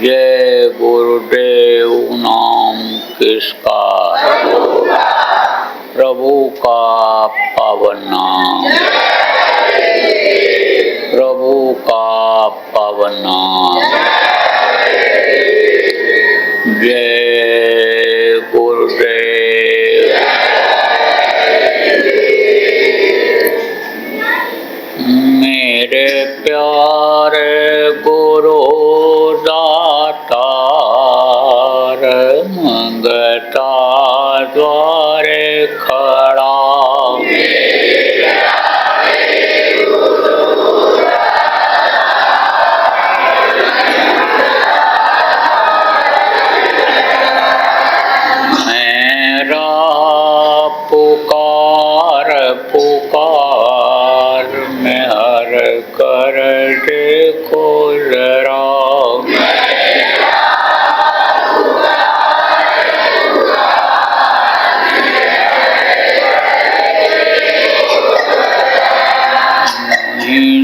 जय गुरुदेव नाम किसका, प्रभु का पावन नाम, प्रभु का पावन नाम। जय गुरुदेव। मेरे प्यारे गुरु दातार, मंगता द्वारे खड़ा, मेरा पुकार पुकार में हर कर देखो जरा,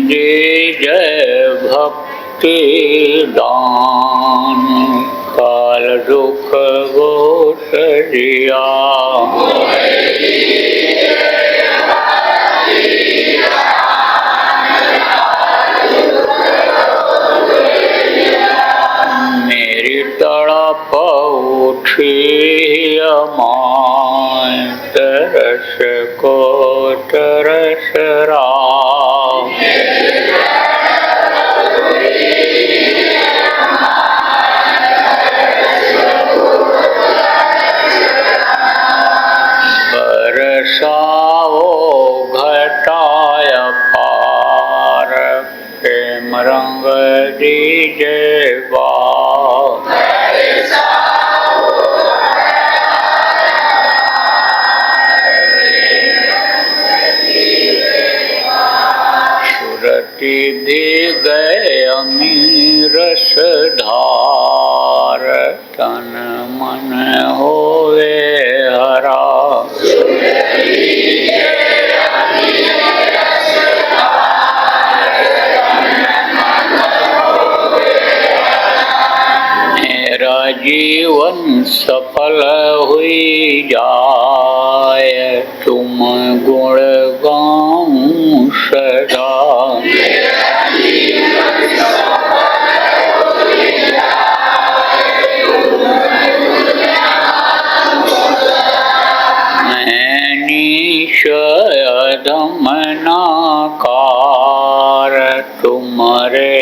जय भक्ति दान काल दुख गोसरिया, मेरी तड़प उठी अमाय तरस को तरस राम, बरसाओ घटाय पार प्रेम रंग दीजे बार, सुरति दी गए अमीर धार, तन मन होवे हरा, मेरा जीवन सफल हुई जाए, तुम गुण गाऊं सदा, मैं निश्चय दमनाकार, तुम्हारे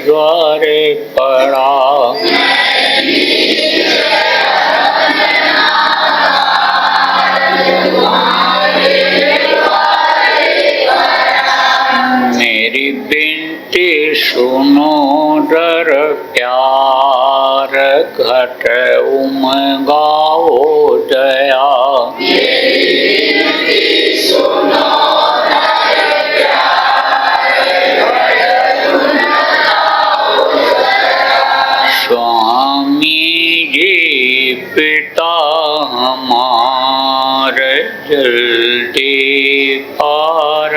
द्वारे पड़ा, मेरी बिनती सुनो दर प्यार, घट उमगाओ दया, स्वामी जी पिता हमारे जल्दी पार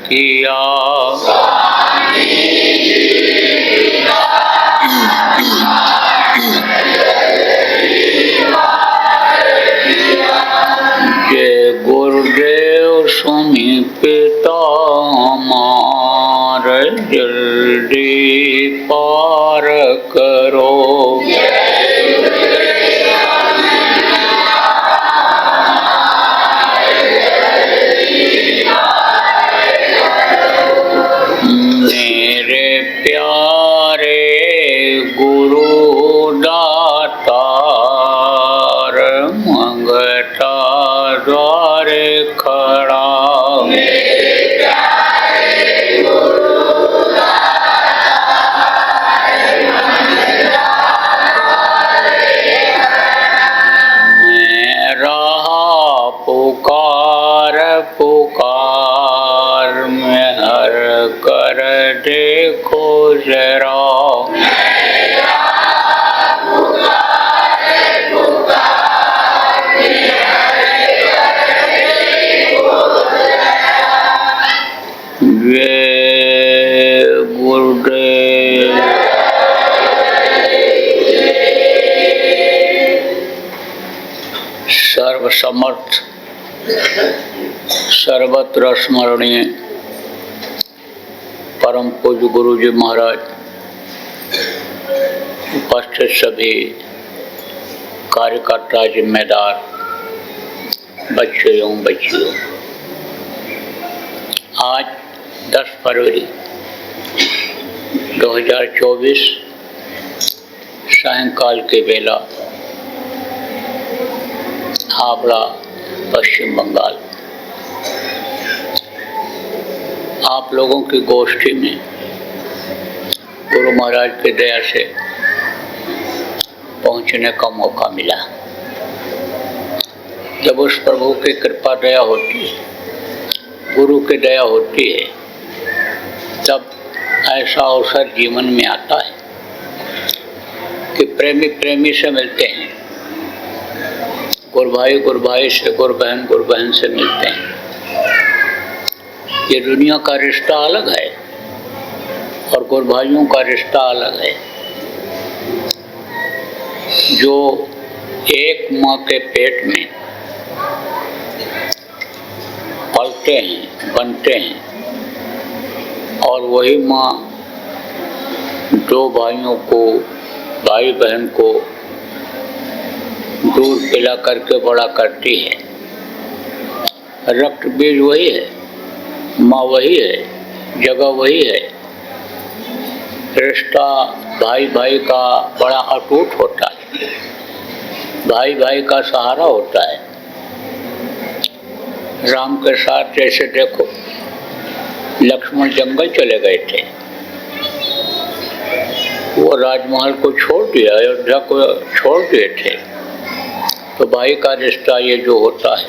किया, जय गुरुदेव स्वामी पिता हमारे जल्दी पार करो, मेरे प्यारे गुरु दातार, मंगता द्वारे खड़ा, मेरा पुकार पुकार में हर कर देखो जरा, जय गुरुदेव। सर्वसमर्थ सर्वत्र स्मरणीय परम पूज्य गुरु जी महाराज, उपस्थित सभी कार्यकर्ता, जिम्मेदार, बच्चे एवं बच्चियों, आज 10 फरवरी 2024 सायंकाल के बेला हावड़ा, पश्चिम बंगाल, आप लोगों की गोष्ठी में गुरु महाराज की दया से पहुंचने का मौका मिला। जब उस प्रभु की कृपा दया होती है, गुरु की दया होती है, तब ऐसा अवसर जीवन में आता है कि प्रेमी प्रेमी से मिलते हैं, गुरु भाई से, गुरु बहन से मिलते हैं। ये दुनिया का रिश्ता अलग है और गुरु भाइयों का रिश्ता अलग है, जो एक माँ के पेट में पलते हैं, बनते हैं, और वही माँ दो भाइयों को, भाई बहन को दूध पिला करके बड़ा करती है। रक्त बीज वही है, माँ वही है, जगह वही है। रिश्ता भाई भाई का बड़ा अटूट होता है, भाई भाई का सहारा होता है। राम के साथ जैसे देखो, लक्ष्मण जंगल चले गए थे, वो राजमहल को छोड़ दिया, अयोध्या को छोड़ दिए थे। तो भाई का रिश्ता ये जो होता है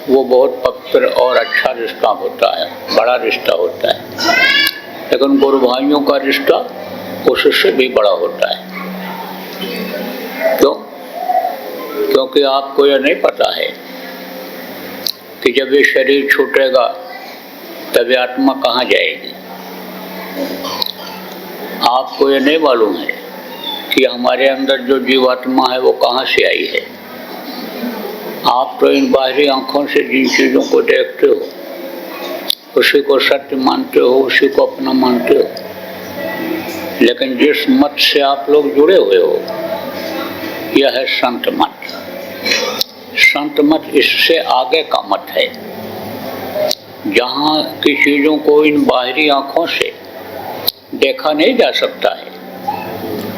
वो बहुत पवित्र और अच्छा रिश्ता होता है, बड़ा रिश्ता होता है। लेकिन गुरु भाइयों का रिश्ता उससे भी बड़ा होता है। क्यों? क्योंकि आपको यह नहीं पता है कि जब ये शरीर छूटेगा तब ये आत्मा कहाँ जाएगी। आपको ये नहीं मालूम है कि हमारे अंदर जो जीवात्मा है वो कहाँ से आई है। आप तो इन बाहरी आंखों से जिन चीज़ों को देखते हो, उसी को सत्य मानते हो, उसी को अपना मानते हो। लेकिन जिस मत से आप लोग जुड़े हुए हो, यह है संत मत। संत मत इससे आगे का मत है, जहाँ की चीज़ों को इन बाहरी आंखों से देखा नहीं जा सकता है,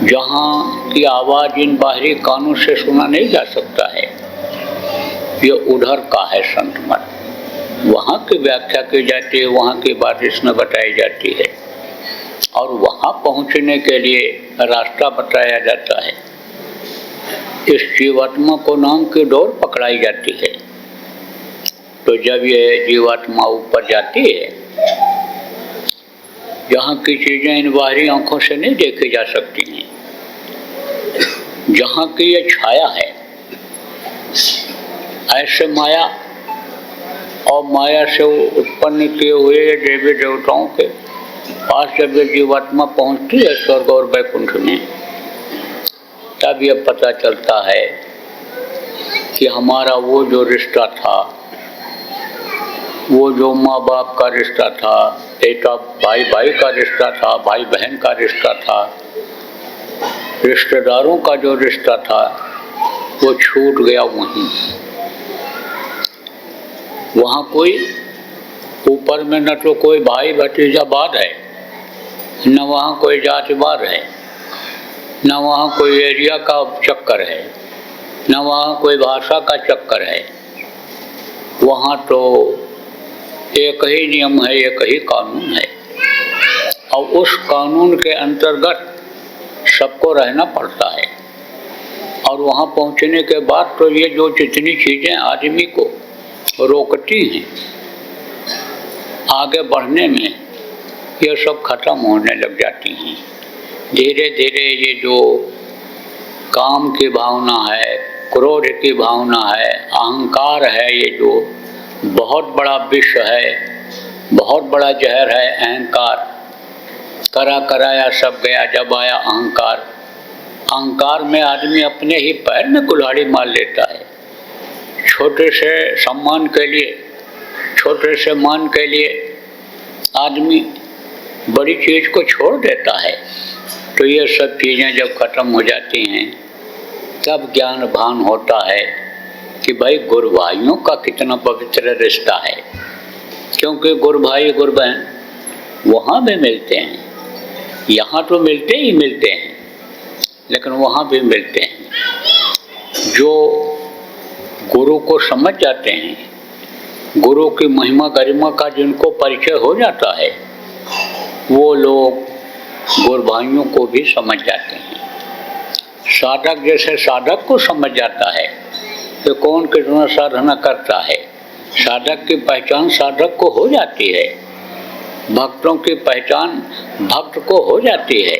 जहाँ की आवाज़ इन बाहरी कानों से सुना नहीं जा सकता है। ये उधर का है संत मत। वहाँ की व्याख्या की जाती है, वहाँ की बात इसमें बताई जाती है, और वहाँ पहुँचने के लिए रास्ता बताया जाता है। इस जीवात्मा को नाम की डोर पकड़ाई जाती है। तो जब ये जीवात्मा ऊपर जाती है, जहाँ की चीज़ें इन बाहरी आंखों से नहीं देखी जा सकती हैं, जहाँ की ये छाया है, ऐसे माया और माया से उत्पन्न किए हुए देवी देवताओं के पास जब ये जीवात्मा पहुँचती है स्वर्ग और वैकुंठ में, तब ये पता चलता है कि हमारा वो जो रिश्ता था, वो जो माँ बाप का रिश्ता था, बेटा भाई भाई का रिश्ता था, भाई बहन का रिश्ता था, रिश्तेदारों का जो रिश्ता था, वो छूट गया वहीं। वहाँ कोई ऊपर में न तो कोई भाई भतीजावाद है, न वहाँ कोई जातिवाद है, न वहाँ कोई एरिया का चक्कर है, न वहाँ कोई भाषा का चक्कर है। वहाँ तो एक ही नियम है, एक ही कानून है, और उस कानून के अंतर्गत सबको रहना पड़ता है। और वहाँ पहुँचने के बाद तो ये जो जितनी चीज़ें आदमी को रोकती हैं आगे बढ़ने में, ये सब खत्म होने लग जाती हैं। धीरे धीरे ये जो काम की भावना है, क्रोध की भावना है, अहंकार है, ये जो बहुत बड़ा विष है, बहुत बड़ा जहर है अहंकार। करा कराया सब गया, जब आया अहंकार। अहंकार में आदमी अपने ही पैर में कुल्हाड़ी मार लेता है। छोटे से सम्मान के लिए, छोटे से मान के लिए आदमी बड़ी चीज़ को छोड़ देता है। तो ये सब चीज़ें जब खत्म हो जाती हैं तब ज्ञान भान होता है कि भाई गुरु भाइयों का कितना पवित्र रिश्ता है। क्योंकि गुरु भाई गुरु बहन वहाँ भी मिलते हैं, यहाँ तो मिलते ही मिलते हैं, लेकिन वहाँ भी मिलते हैं। जो गुरु को समझ जाते हैं, गुरु की महिमा गरिमा का जिनको परिचय हो जाता है, वो लोग गुरु भाइयों को भी समझ जाते हैं। साधक जैसे साधक को समझ जाता है कि कौन कितना साधना करता है, साधक की पहचान साधक को हो जाती है, भक्तों की पहचान भक्त को हो जाती है।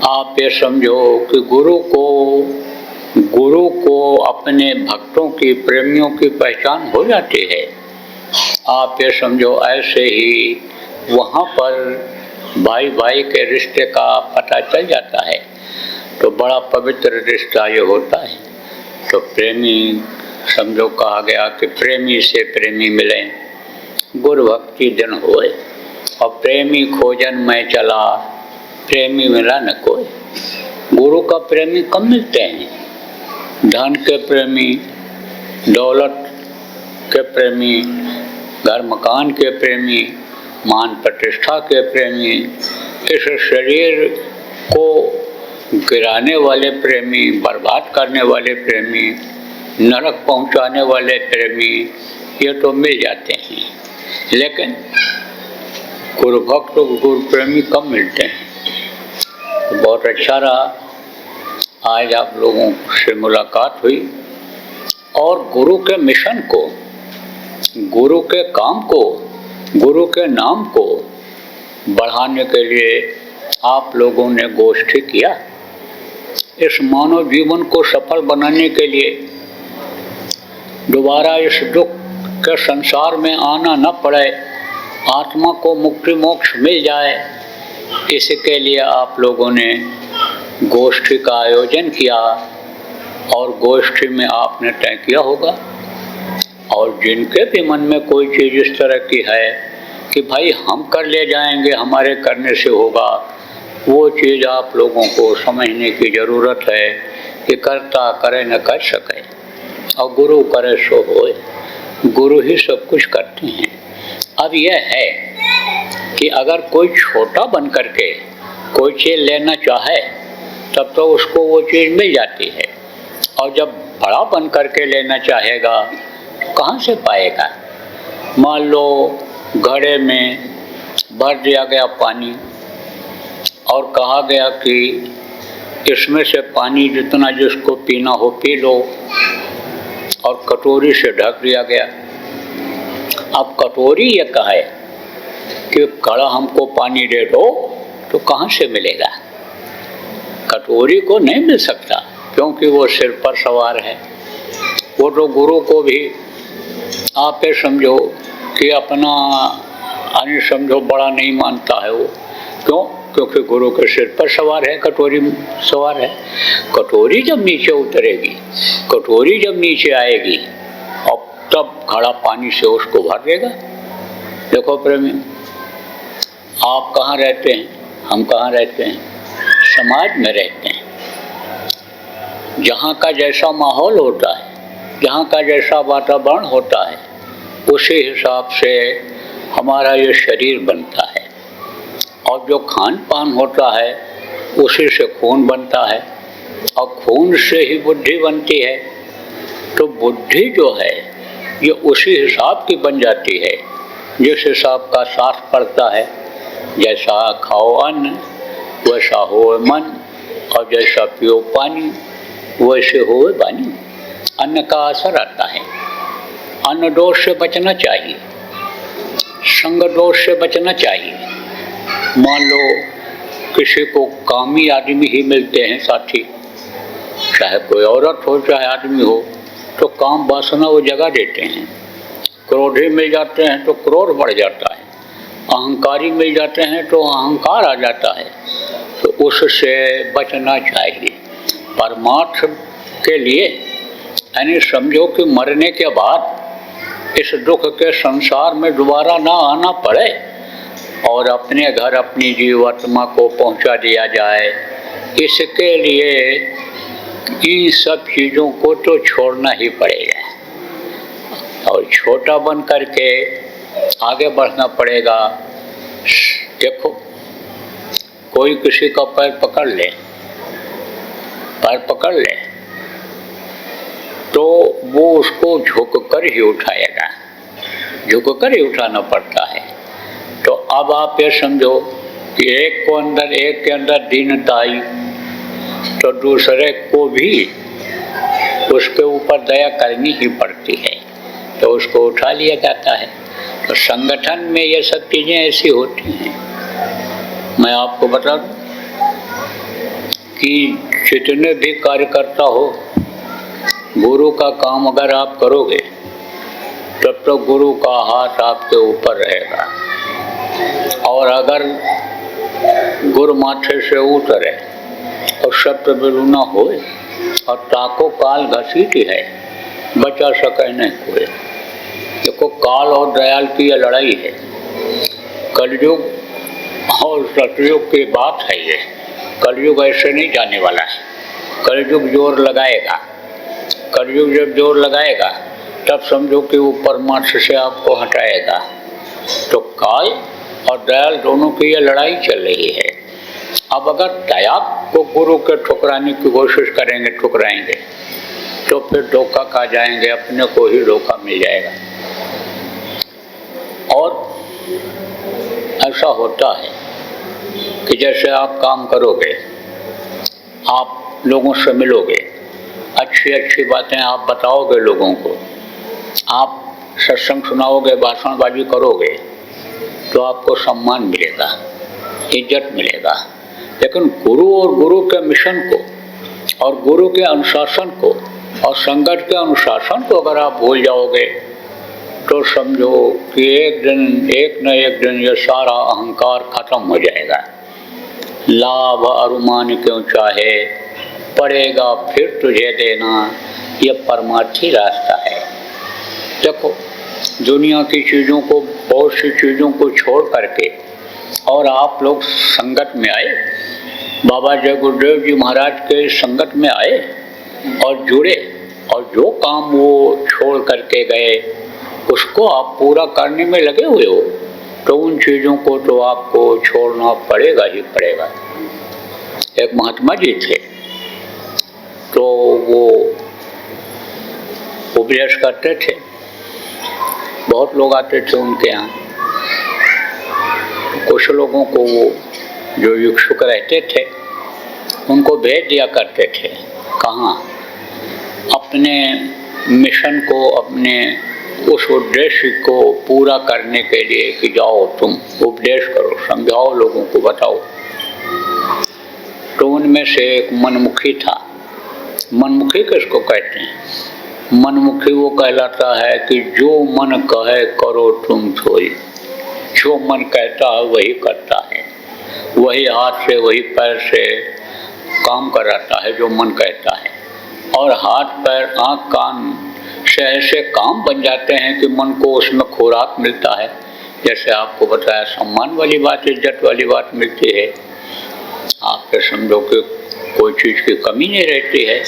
आप ये समझो कि गुरु को अपने भक्तों की, प्रेमियों की पहचान हो जाती है। आप ये समझो ऐसे ही वहाँ पर भाई भाई के रिश्ते का पता चल जाता है, तो बड़ा पवित्र रिश्ता ये होता है। तो प्रेमी समझो कहा गया कि प्रेमी से प्रेमी मिले, गुरु भक्ति दिन होए, और प्रेमी खोजन में चला, प्रेमी मिला न कोई। गुरु का प्रेमी कम मिलते हैं। धन के प्रेमी, दौलत के प्रेमी, घर मकान के प्रेमी, मान प्रतिष्ठा के प्रेमी, इस शरीर को गिराने वाले प्रेमी, बर्बाद करने वाले प्रेमी, नरक पहुंचाने वाले प्रेमी, ये तो मिल जाते हैं, लेकिन गुरु भक्त गुरु प्रेमी कम मिलते हैं। तो बहुत अच्छा रहा आज आप लोगों से मुलाकात हुई, और गुरु के मिशन को, गुरु के काम को, गुरु के नाम को बढ़ाने के लिए आप लोगों ने गोष्ठी किया। इस मानव जीवन को सफल बनाने के लिए, दोबारा इस दुख के संसार में आना न पड़े, आत्मा को मुक्ति मोक्ष मिल जाए, इसके लिए आप लोगों ने गोष्ठी का आयोजन किया। और गोष्ठी में आपने तय किया होगा, और जिनके भी मन में कोई चीज़ इस तरह की है कि भाई हम कर ले जाएंगे, हमारे करने से होगा, वो चीज़ आप लोगों को समझने की ज़रूरत है कि करता करे न कर सके, और गुरु करे सो होए। गुरु ही सब कुछ करते हैं। अब यह है कि अगर कोई छोटा बन करके कोई चीज़ लेना चाहे तब तो उसको वो चीज़ मिल जाती है, और जब बड़ा बन करके लेना चाहेगा तो कहाँ से पाएगा। मान लो घड़े में भर दिया गया पानी और कहा गया कि इसमें से पानी जितना जिसको पीना हो पी लो, और कटोरी से ढक दिया गया। अब कटोरी ये कहे कि घड़ा हमको पानी दे दो, तो कहाँ से मिलेगा। कटोरी को नहीं मिल सकता, क्योंकि वो सिर पर सवार है। वो तो गुरु को भी आप ये समझो कि अपना अन्य समझो बड़ा नहीं मानता है वो। क्यों? क्योंकि गुरु के सिर पर सवार है, कटोरी सवार है। कटोरी जब नीचे उतरेगी, कटोरी जब नीचे आएगी, और तब घड़ा पानी से उसको भर देगा। देखो प्रेमी, आप कहाँ रहते हैं, हम कहाँ रहते हैं, समाज में रहते हैं। जहाँ का जैसा माहौल होता है, जहाँ का जैसा वातावरण होता है, उसी हिसाब से हमारा ये शरीर बनता है, और जो खान पान होता है उसी से खून बनता है, और खून से ही बुद्धि बनती है। तो बुद्धि जो है ये उसी हिसाब की बन जाती है जिस हिसाब का शास्त्र पड़ता है। जैसा खाओ अन्न वैसा हो मन, और जैसा पियो पानी वैसे हो वाणी। अन्न का असर आता है। अन्न दोष से बचना चाहिए, संग दोष से बचना चाहिए। मान लो किसी को कामी आदमी ही मिलते हैं साथी, चाहे कोई औरत हो चाहे आदमी हो, तो काम वासना वो जगह देते हैं। क्रोधी मिल जाते हैं तो क्रोध बढ़ जाता है, अहंकारी मिल जाते हैं तो अहंकार आ जाता है। तो उससे बचना चाहिए। परमार्थ के लिए यानी समझो कि मरने के बाद इस दुख के संसार में दोबारा ना आना पड़े और अपने घर अपनी जीवात्मा को पहुंचा दिया जाए, इसके लिए इन सब चीज़ों को तो छोड़ना ही पड़ेगा और छोटा बन करके आगे बढ़ना पड़ेगा। देखो, कोई किसी का पैर पकड़ ले, तो वो उसको झुककर ही उठाएगा, झुककर ही उठाना पड़ता है। तो अब आप ये समझो कि एक के अंदर दीनता आई तो दूसरे को भी उसके ऊपर दया करनी ही पड़ती है, तो उसको उठा लिया जाता है। तो संगठन में ये सब चीज़ें ऐसी होती हैं। मैं आपको बता दूं कि जितने भी कार्यकर्ता हो, गुरु का काम अगर आप करोगे तब तो गुरु का हाथ आपके ऊपर रहेगा, और अगर गुरु माथे से उतरे और शब्द बिलु न होए और ताको काल घसीटी है, बचा सके नहीं कोई। देखो, काल और दयाल की यह लड़ाई है। कलयुग और सतयुग की बात है ये। कलयुग ऐसे नहीं जाने वाला है। कलयुग जोर लगाएगा। कलयुग जब जोर लगाएगा तब समझो कि वो परमात्मा से आपको हटाएगा। तो काल और दयाल दोनों की ये लड़ाई चल रही है। अब अगर दया को गुरु के ठुकराने की कोशिश करेंगे, ठुकराएंगे, तो फिर धोखा खा जाएंगे, अपने को ही धोखा मिल जाएगा। और ऐसा होता है कि जैसे आप काम करोगे, आप लोगों से मिलोगे, अच्छी अच्छी बातें आप बताओगे लोगों को, आप सत्संग सुनाओगे, भाषणबाजी करोगे, तो आपको सम्मान मिलेगा, इज्जत मिलेगा। लेकिन गुरु और गुरु के मिशन को और गुरु के अनुशासन को और संगत के अनुशासन को अगर आप भूल जाओगे तो समझो कि एक न एक दिन ये सारा अहंकार खत्म हो जाएगा। लाभ अरुमान क्यों चाहे, पड़ेगा फिर तुझे देना, ये परमार्थी रास्ता है। देखो, दुनिया की चीज़ों को, बहुत सी चीज़ों को छोड़ करके और आप लोग संगत में आए, बाबा जय गुरुदेव जी महाराज के संगत में आए और जुड़े, और जो काम वो छोड़ करके गए उसको आप पूरा करने में लगे हुए हो, तो उन चीज़ों को तो आपको छोड़ना पड़ेगा ही पड़ेगा। एक महात्मा जी थे, तो वो उपदेश करते थे, बहुत लोग आते थे उनके यहाँ। कुछ लोगों को वो जो इच्छुक रहते थे उनको भेज दिया करते थे। कहाँ? अपने मिशन को, अपने उस उद्देश्य को पूरा करने के लिए कि जाओ तुम उपदेश करो, समझाओ, लोगों को बताओ। तो उनमें से एक मनमुखी था। मनमुखी किसको कहते हैं? मनमुखी वो कहलाता है कि जो मन कहे करो तुम सोई। जो मन कहता है वही करता है, वही हाथ से, वही पैर से काम कराता है जो मन कहता है। और हाथ पैर, आँख कान से ऐसे काम बन जाते हैं कि मन को उसमें खुराक मिलता है। जैसे आपको बताया, सम्मान वाली बात, इज्जत वाली बात मिलती है। आपके समझो कि कोई चीज़ की कमी नहीं रहती है।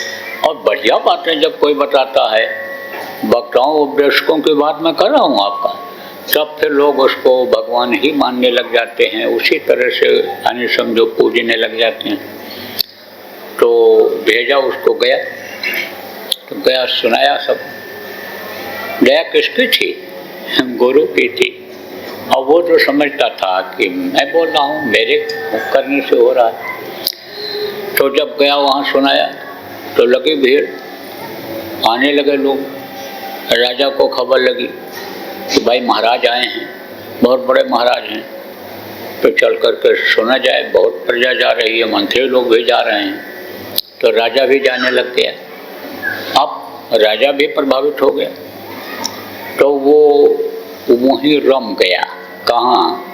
और बढ़िया बातें जब कोई बताता है, वक्ताओं उपदेशकों की बात मैं कर रहा हूँ आपका, तब फिर लोग उसको भगवान ही मानने लग जाते हैं, उसी तरह से यानी समझो पूजने लग जाते हैं। तो भेजा उसको, गया तो गया, सुनाया सब। दया किसकी थी? गुरु की थी। और वो तो समझता था कि मैं बोल रहा हूँ, मेरे करने से हो रहा है। तो जब गया वहाँ सुनाया तो लगी भीड़, आने लगे लोग। राजा को खबर लगी कि भाई महाराज आए हैं, बहुत बड़े महाराज हैं, तो चल करके सुना जाए। बहुत प्रजा जा रही है, मंत्री लोग भी जा रहे हैं। तो राजा भी जाने लग गया। अब राजा भी प्रभावित हो गया, तो वो वहीं रम गया। कहाँ?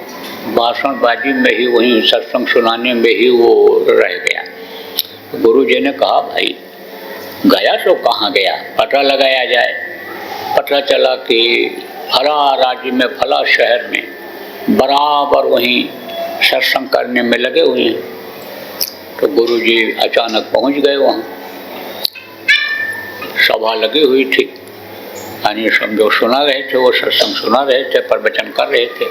भाषणबाजी में ही, वहीं सत्संग सुनाने में ही वो रह गया। गुरु जी ने कहा, भाई गया तो कहाँ गया, पता लगाया जाए। पता चला कि फला राज्य में फला शहर में बराबर वहीं सत्संग करने में लगे हुए हैं। तो गुरु जी अचानक पहुंच गए वहाँ, सभा लगी हुई थी, यानी समझो सुना रहे थे, वो सत्संग सुना रहे थे, प्रवचन कर रहे थे।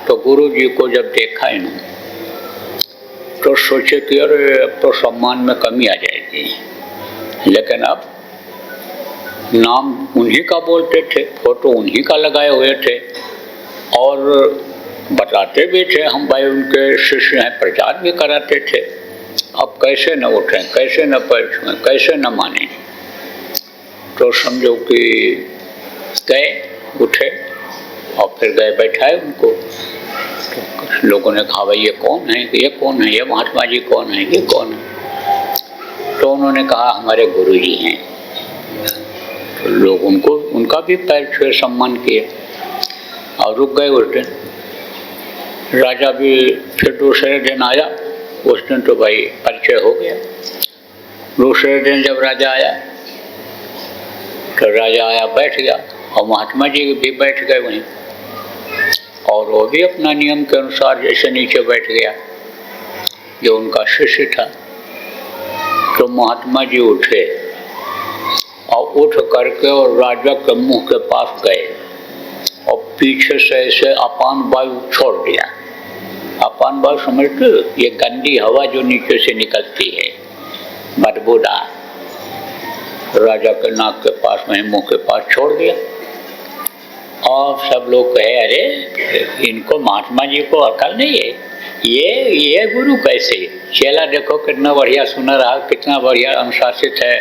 तो गुरु जी को जब देखा इन्होंने तो सोचे कि अरे अब तो सम्मान में कमी आ जाएगी, लेकिन अब नाम उन्हीं का बोलते थे, फोटो उन्हीं का लगाए हुए थे और बताते भी थे हम भाई उनके शिष्य हैं, प्रचार भी कराते थे। अब कैसे न उठें, कैसे न पैर छुएं, कैसे न माने। तो समझो कि गए, उठे और फिर गए बैठाए उनको। तो लोगों ने कहा भाई ये कौन है, ये कौन है, ये महात्मा जी कौन है, ये कौन है। तो उन्होंने कहा हमारे गुरु जी हैं। तो लोग उनको उनका भी पैर छुए, सम्मान किए और रुक गए। उस दिन राजा भी फिर दूसरे दिन आया। उस दिन तो भाई परिचय हो गया। दूसरे दिन जब राजा आया तो राजा आया, बैठ गया और महात्मा जी भी बैठ गए वहीं, और वो भी अपना नियम के अनुसार जैसे नीचे बैठ गया जो उनका शिष्य था। तो महात्मा जी उठे और उठ करके और राजा के मुंह के पास गए और पीछे से ऐसे अपान वायु छोड़ दिया। अपान वायु समझते, ये गंदी हवा जो नीचे से निकलती है, बदबूदार, राजा के नाक के पास में, मुंह के पास छोड़ दिया। और सब लोग कहे अरे इनको महात्मा जी को अकल नहीं है, ये गुरु कैसे। चेला देखो कितना बढ़िया सुना रहा, कितना बढ़िया अनुशासित है,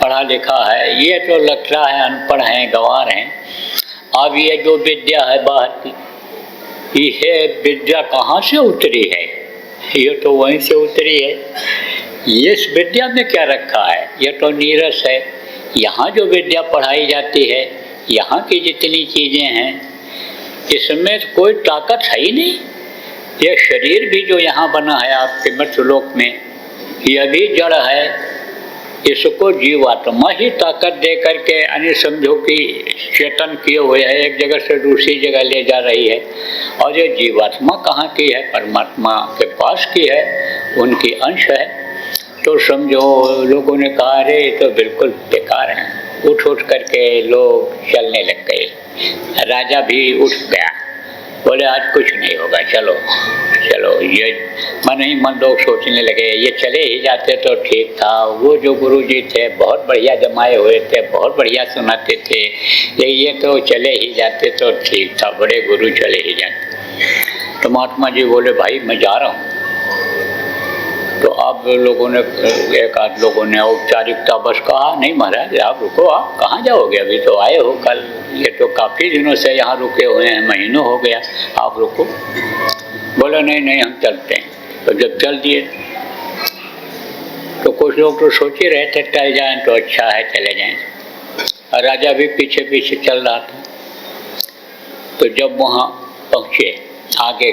पढ़ा लिखा है, ये तो लगता है अनपढ़ हैं, गंवार हैं। अब ये जो विद्या है बाहर की, ये विद्या कहाँ से उतरी है, ये तो वहीं से उतरी है। ये इस विद्या में क्या रखा है, ये तो नीरस है। यहाँ जो विद्या पढ़ाई जाती है, यहाँ की जितनी चीज़ें हैं, इसमें कोई ताकत है ही नहीं। यह शरीर भी जो यहाँ बना है आपके मृत्युलोक में, यह भी जड़ है। इसको जीवात्मा ही ताकत दे करके अन्य समझो कि चेतन किए हुए है, एक जगह से दूसरी जगह ले जा रही है। और ये जीवात्मा कहाँ की है, परमात्मा के पास की है, उनकी अंश है। तो समझो लोगों ने कहा अरे तो बिल्कुल बेकार है। उठ करके लोग चलने लग गए। राजा भी उठ गया, बोले आज कुछ नहीं होगा, चलो चलो। ये मन ही मन लोग सोचने लगे ये चले ही जाते तो ठीक था। वो जो गुरु जी थे बहुत बढ़िया जमाए हुए थे, बहुत बढ़िया सुनाते थे, ये तो चले ही जाते तो ठीक था, बड़े गुरु चले ही जाते। तो महात्मा जी बोले भाई मैं जा रहा हूँ। तो आप लोगों ने, एक आध लोगों ने औपचारिकता बस कहा नहीं महाराज आप रुको, आप कहाँ जाओगे, अभी तो आए हो कल, ये तो काफ़ी दिनों से यहाँ रुके हुए हैं, महीनों हो गया, आप रुको। बोले नहीं हम चलते हैं। तो जब चल दिए तो कुछ लोग तो सोच ही रहे थे चल जाएं तो अच्छा है, चले जाएं। और राजा भी पीछे पीछे चल रहा था। तो जब वहाँ पहुँचे आगे,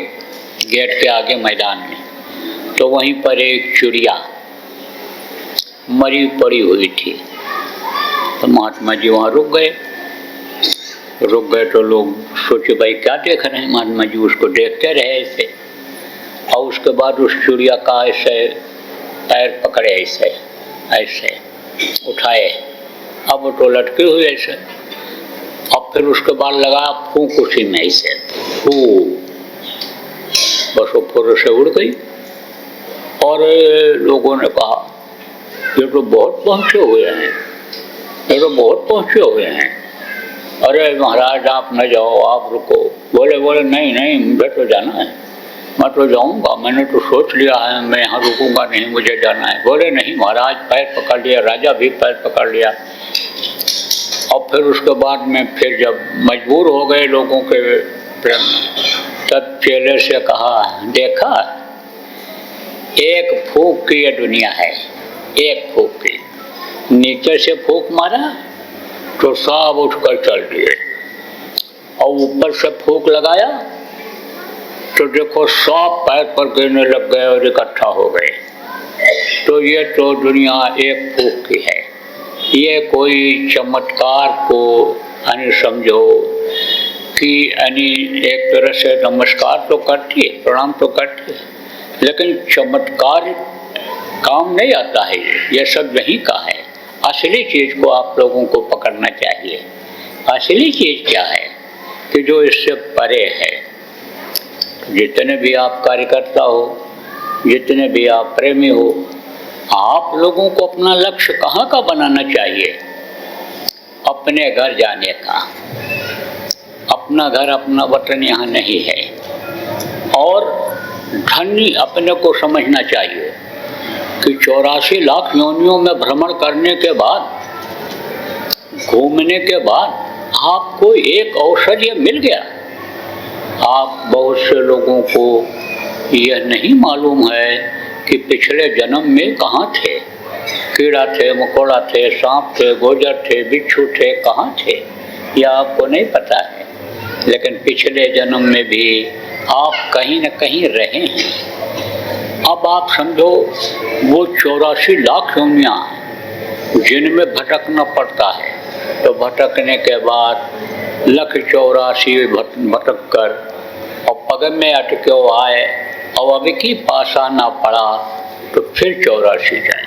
गेट के आगे मैदान में, तो वहीं पर एक चिड़िया मरी पड़ी हुई थी। तो महात्मा जी वहाँ रुक गए। तो लोग सोचे भाई क्या देख रहे हैं, महात्मा जी उसको देखते रहे ऐसे। और उसके बाद उस चिड़िया का ऐसे पैर पकड़े, ऐसे ऐसे उठाए, अब वो तो लटके हुए ऐसे। अब फिर उसके बाद लगा फूंक उसी में ऐसे फूंक, बस वो फुर से उड़ गई। और लोगों ने कहा ये तो बहुत पहुँचे हुए हैं, ये तो बहुत पहुँचे हुए हैं। अरे महाराज आप न जाओ, आप रुको। बोले नहीं मुझे तो जाना है, मैं तो जाऊंगा, मैंने तो सोच लिया है मैं यहाँ रुकूंगा नहीं, मुझे जाना है। बोले नहीं महाराज, पैर पकड़ लिया, राजा भी पैर पकड़ लिया। और फिर उसके बाद में फिर जब मजबूर हो गए लोगों के प्रेम, तब चेले से कहा देखा एक फूंक की ये दुनिया है, एक फूंक की। नीचे से फूंक मारा तो सब उठकर चल दिए, और ऊपर से फूंक लगाया तो देखो सब पैर पर गिरने लग गए और इकट्ठा हो गए। तो ये तो दुनिया एक फूंक की है। ये कोई चमत्कार को समझो कि एक तरह से नमस्कार तो करती है, प्रणाम तो करती है, लेकिन चमत्कार काम नहीं आता है। ये सब यहीं का है। असली चीज़ को आप लोगों को पकड़ना चाहिए। असली चीज़ क्या है कि जो इससे परे है। जितने भी आप कार्यकर्ता हो, जितने भी आप प्रेमी हो, आप लोगों को अपना लक्ष्य कहाँ का बनाना चाहिए? अपने घर जाने का। अपना घर, अपना वतन यहाँ नहीं है। और धन्य अपने को समझना चाहिए कि 84 लाख योनियों में भ्रमण करने के बाद, घूमने के बाद आपको एक औषधि मिल गया। आप बहुत से लोगों को यह नहीं मालूम है कि पिछले जन्म में कहाँ थे। कीड़ा थे, मकोड़ा थे, सांप थे, गोजर थे, बिच्छू थे, कहाँ थे, यह आपको नहीं पता है। लेकिन पिछले जन्म में भी आप कहीं न कहीं रहे हैं। अब आप समझो वो 84 लाख योनियाँ जिनमें भटकना पड़ता है, तो भटकने के बाद 184 भटक कर और पग में अटके आए और अभी की पासा ना पड़ा तो फिर 84 जाए।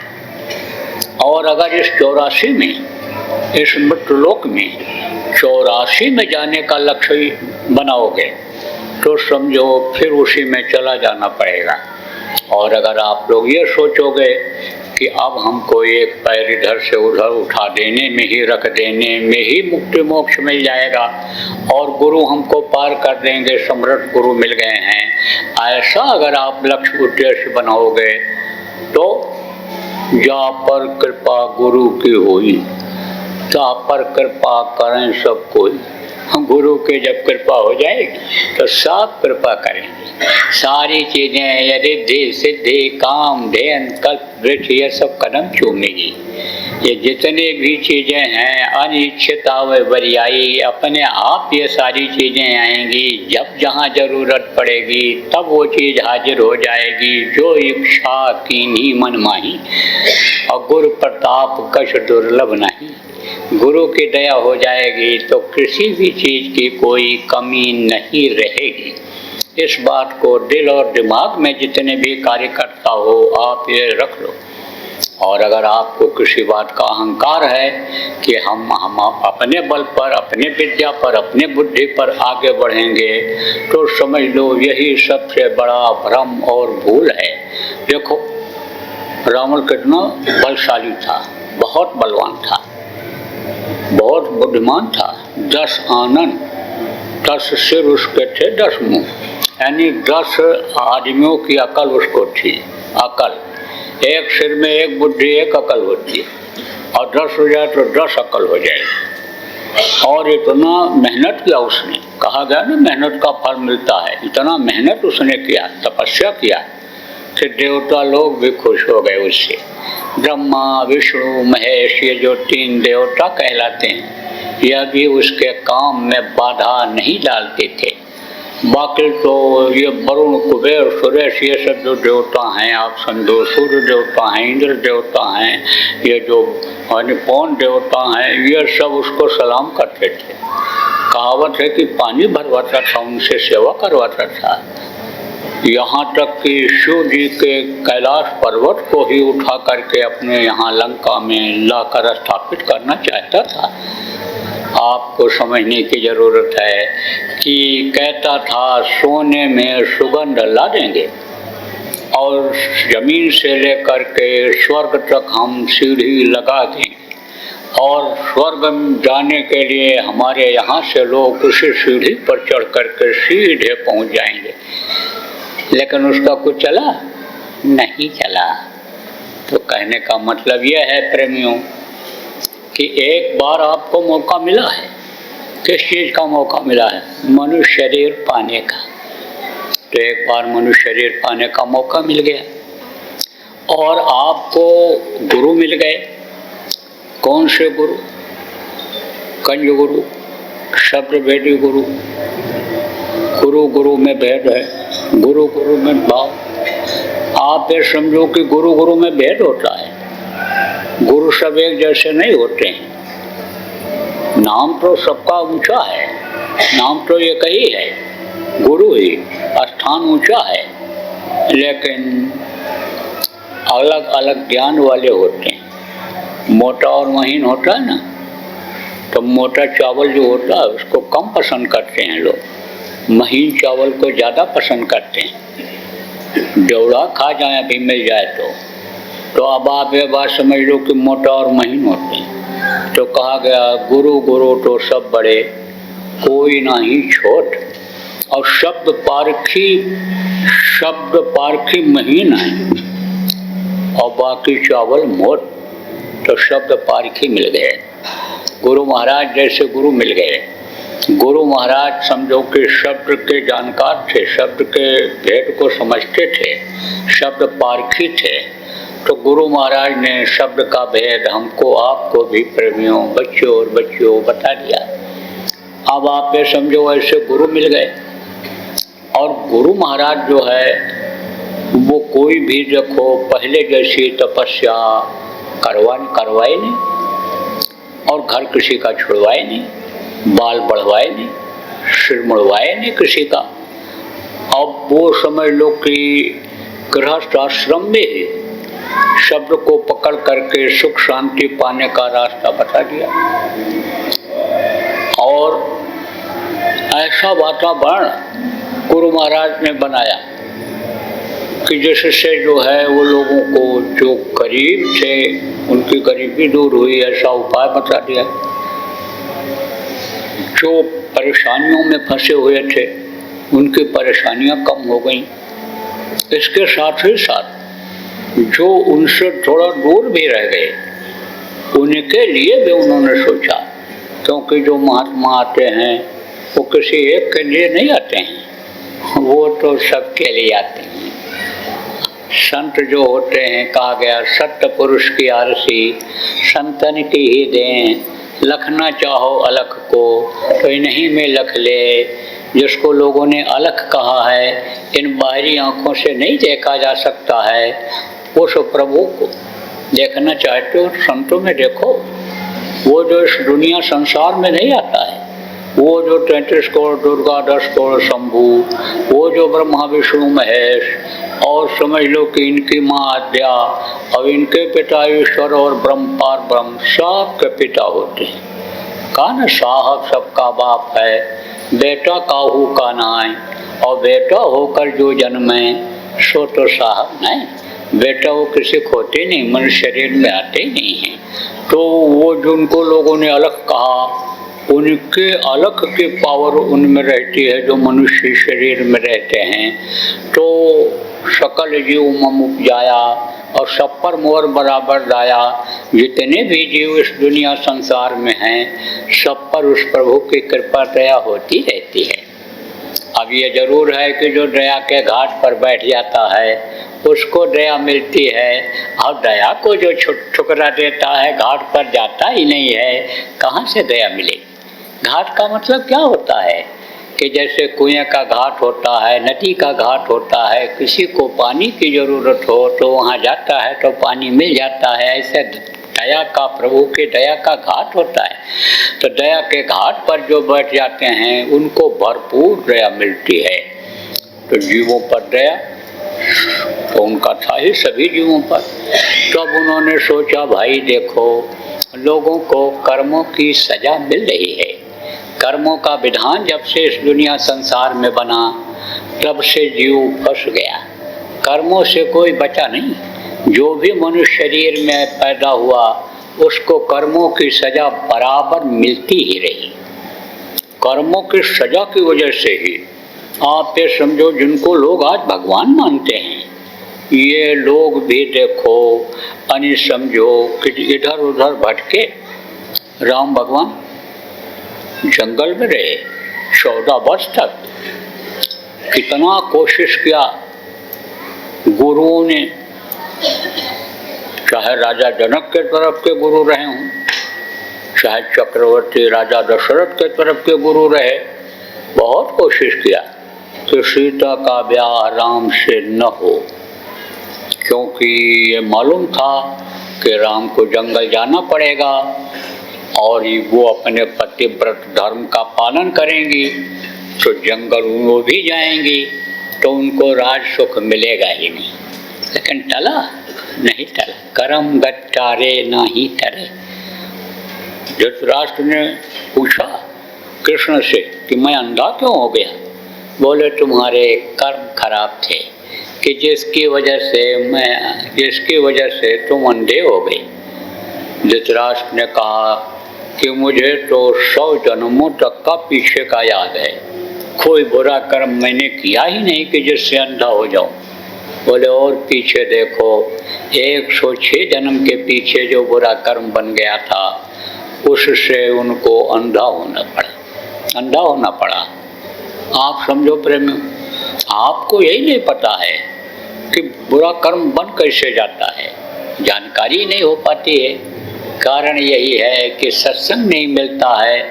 और अगर इस 84 में, इस मृत्युलोक में 84 में जाने का लक्ष्य बनाओगे तो समझो फिर उसी में चला जाना पड़ेगा। और अगर आप लोग ये सोचोगे कि अब हमको एक पैर इधर से उधर उठा देने में ही, रख देने में ही मुक्ति मोक्ष मिल जाएगा और गुरु हमको पार कर देंगे, समर्थ गुरु मिल गए हैं, ऐसा अगर आप लक्ष्य उद्देश्य बनाओगे तो जा पर कृपा गुरु की हुई, ता पर कृपा करें सब कोई। गुरु के जब कृपा हो जाएगी तो सब कृपा करेंगे। सारी चीज़ें रिद्धि सिद्धि काम ध्यान कल्प वृक्ष ये सब कदम चूमेगी। ये जितने भी चीज़ें हैं अनिश्चिता व बरियाई, अपने आप ये सारी चीज़ें आएंगी। जब जहाँ ज़रूरत पड़ेगी तब वो चीज़ हाजिर हो जाएगी। जो इच्छा कीन्ही मन माही, और गुरु प्रताप कछ दुर्लभ नहीं। गुरु की दया हो जाएगी तो किसी भी चीज़ की कोई कमी नहीं रहेगी। इस बात को दिल और दिमाग में जितने भी कार्यकर्ता हो आप ये रख लो। और अगर आपको किसी बात का अहंकार है कि हम अपने बल पर, अपने विद्या पर, अपने बुद्धि पर आगे बढ़ेंगे तो समझ लो यही सबसे बड़ा भ्रम और भूल है। देखो रावण कितना बलशाली था, बहुत बलवान था, बहुत बुद्धिमान था। 10 आनन, 10 सिर उसके थे, 10 मुँह, यानी 10 आदमियों की अकल उसको थी। अकल, एक सिर में एक बुद्धि एक अकल होती है, और 10 हो जाए तो 10 अकल हो जाए। और इतना मेहनत किया उसने, कहा गया ना मेहनत का फल मिलता है। इतना मेहनत उसने किया, तपस्या किया कि देवता लोग भी खुश हो गए उससे। ब्रह्मा विष्णु महेश ये जो 3 देवता कहलाते हैं, यह भी उसके काम में बाधा नहीं डालते थे। बाकी तो ये वरुण कुबेर सुरेश ये सब जो देवता हैं, आप समझो सूर्य देवता हैं, इंद्र देवता हैं, ये जो पवन देवता हैं, ये सब उसको सलाम करते थे। कहावत है कि पानी भरवाता था, उनसे सेवा करवाता था। यहाँ तक कि शिव जी के कैलाश पर्वत को ही उठा करके अपने यहाँ लंका में लाकर स्थापित करना चाहता था। आपको समझने की ज़रूरत है कि कहता था सोने में सुगंध ला देंगे और जमीन से लेकर के स्वर्ग तक हम सीढ़ी लगा देंगे, और स्वर्ग जाने के लिए हमारे यहाँ से लोग उसी सीढ़ी पर चढ़ करके सीधे पहुँच जाएंगे। लेकिन उसका कुछ चला नहीं चला। तो कहने का मतलब यह है प्रेमियों कि एक बार आपको मौका मिला है। किस चीज़ का मौका मिला है? मनुष्य शरीर पाने का। तो एक बार मनुष्य शरीर पाने का मौका मिल गया और आपको गुरु मिल गए। कौन से गुरु? कंज गुरु, शब्द भेदी गुरु। गुरु गुरु में भेद है, गुरु गुरु में भाव। आप ये समझो कि गुरु गुरु में भेद होता है। गुरु सब एक जैसे नहीं होते हैं। नाम तो सबका ऊंचा है, नाम तो एक ही है, गुरु ही स्थान ऊंचा है, लेकिन अलग अलग ज्ञान वाले होते हैं। मोटा और महीन होता है ना, तो मोटा चावल जो होता है उसको कम पसंद करते हैं लोग, महीन चावल को ज़्यादा पसंद करते हैं। जौड़ा खा जाए अभी मिल जाए तो अब आप ये बात समझ लो कि मोटा और महीन होते हैं। तो कहा गया गुरु गुरु तो सब बड़े, कोई नहीं छोट। और शब्द पारखी महीन है और बाकी चावल मोट, तो शब्द पारखी मिल गए। गुरु महाराज जैसे गुरु मिल गए। गुरु महाराज समझो कि शब्द के जानकार थे, शब्द के भेद को समझते थे, शब्द पारखी थे। तो गुरु महाराज ने शब्द का भेद हमको आपको भी प्रेमियों बच्चों बता दिया। अब आप ये समझो ऐसे गुरु मिल गए। और गुरु महाराज जो है वो कोई भी देखो पहले जैसी तपस्या करवाए नहीं, और घर किसी का छुड़वाए नहीं, बाल बढ़वाए नहीं, सिर मुड़वाए नहीं किसी का। अब वो समझ लो कि गृहस्थ आश्रम में ही शब्द को पकड़ करके सुख शांति पाने का रास्ता बता दिया। और ऐसा वातावरण गुरु महाराज ने बनाया कि जिससे जो है वो लोगों को जो गरीब थे उनकी गरीबी दूर हुई, ऐसा उपाय बता दिया। जो परेशानियों में फंसे हुए थे उनकी परेशानियां कम हो गई। इसके साथ ही साथ जो उनसे थोड़ा दूर भी रह गए उनके लिए भी उन्होंने सोचा, क्योंकि जो महात्मा आते हैं वो किसी एक के लिए नहीं आते हैं, वो तो सबके लिए आते हैं। संत जो होते हैं, कहा गया सत्य पुरुष की आरसी संतन की ही दें, लखना चाहो अलख को तो इन्हीं में लख ले। जिसको लोगों ने अलख कहा है, इन बाहरी आंखों से नहीं देखा जा सकता है, उस प्रभु को देखना चाहते हो संतों में देखो। वो जो इस दुनिया संसार में नहीं आता है, वो जो 33 करोड़ दुर्गा, 10 करोड़ शंभू, वो जो ब्रह्मा विष्णु महेश, और समझ लो कि इनकी माँ आद्या और इनके पिता ईश्वर और ब्रह्म पार ब्रह्म सबके पिता होते हैं। कान साहब सबका बाप है, बेटा काहू का नाय, और बेटा होकर जो जन्मे सो तो साहब नहीं। बेटा वो किसी को होते नहीं, मनुष्य शरीर में आते ही नहीं है। तो वो जिनको लोगों ने अलग कहा, उनके अलग की पावर उनमें रहती है जो मनुष्य शरीर में रहते हैं। तो सकल जीव मम उपजाया और सब पर मोर बराबर दाया। जितने भी जीव इस दुनिया संसार में हैं, सब पर उस प्रभु की कृपा दया होती रहती है। अब ये जरूर है कि जो दया के घाट पर बैठ जाता है उसको दया मिलती है, और दया को जो ठुकरा देता है घाट पर जाता ही नहीं है, कहाँ से दया मिलेगी। घाट का मतलब क्या होता है कि जैसे कुएं का घाट होता है, नदी का घाट होता है, किसी को पानी की जरूरत हो तो वहाँ जाता है तो पानी मिल जाता है। ऐसे दया का, प्रभु के दया का घाट होता है। तो दया के घाट पर जो बैठ जाते हैं उनको भरपूर दया मिलती है। तो जीवों पर दया तो उनका था ही सभी जीवों पर। तो अब उन्होंने सोचा भाई देखो, लोगों को कर्मों की सजा मिल रही है। कर्मों का विधान जब से इस दुनिया संसार में बना तब से जीव फंस गया। कर्मों से कोई बचा नहीं। जो भी मनुष्य शरीर में पैदा हुआ उसको कर्मों की सजा बराबर मिलती ही रही। कर्मों की सजा की वजह से ही आप ये समझो, जिनको लोग आज भगवान मानते हैं, ये लोग भी देखो अनि समझो कि इधर उधर भटके। राम भगवान जंगल में रहे 14 वर्ष तक, कितना कोशिश किया गुरुओं ने, चाहे राजा जनक के तरफ के गुरु रहे हों, चाहे चक्रवर्ती राजा दशरथ के तरफ के गुरु रहे, बहुत कोशिश किया कि सीता का ब्याह राम से न हो, क्योंकि ये मालूम था कि राम को जंगल जाना पड़ेगा और वो अपने पतिव्रत धर्म का पालन करेंगी तो जंगल वो भी जाएंगी तो उनको राज सुख मिलेगा ही नहीं। लेकिन टला नहीं, टला कर्म गट्टारे नहीं टले। धृतराष्ट्र ने पूछा कृष्ण से कि मैं अंधा क्यों हो गया? बोले तुम्हारे कर्म खराब थे कि जिसकी वजह से तुम अंधे हो गए। धृतराष्ट्र ने कहा कि मुझे तो 100 जन्मों तक का पीछे का याद है, कोई बुरा कर्म मैंने किया ही नहीं कि जिससे अंधा हो जाऊं। बोले और पीछे देखो, 106 जन्म के पीछे जो बुरा कर्म बन गया था उससे उनको अंधा होना पड़ा। आप समझो प्रेमी, आपको यही नहीं पता है कि बुरा कर्म बन कैसे जाता है, जानकारी नहीं हो पाती है। कारण यही है कि सत्संग नहीं मिलता है,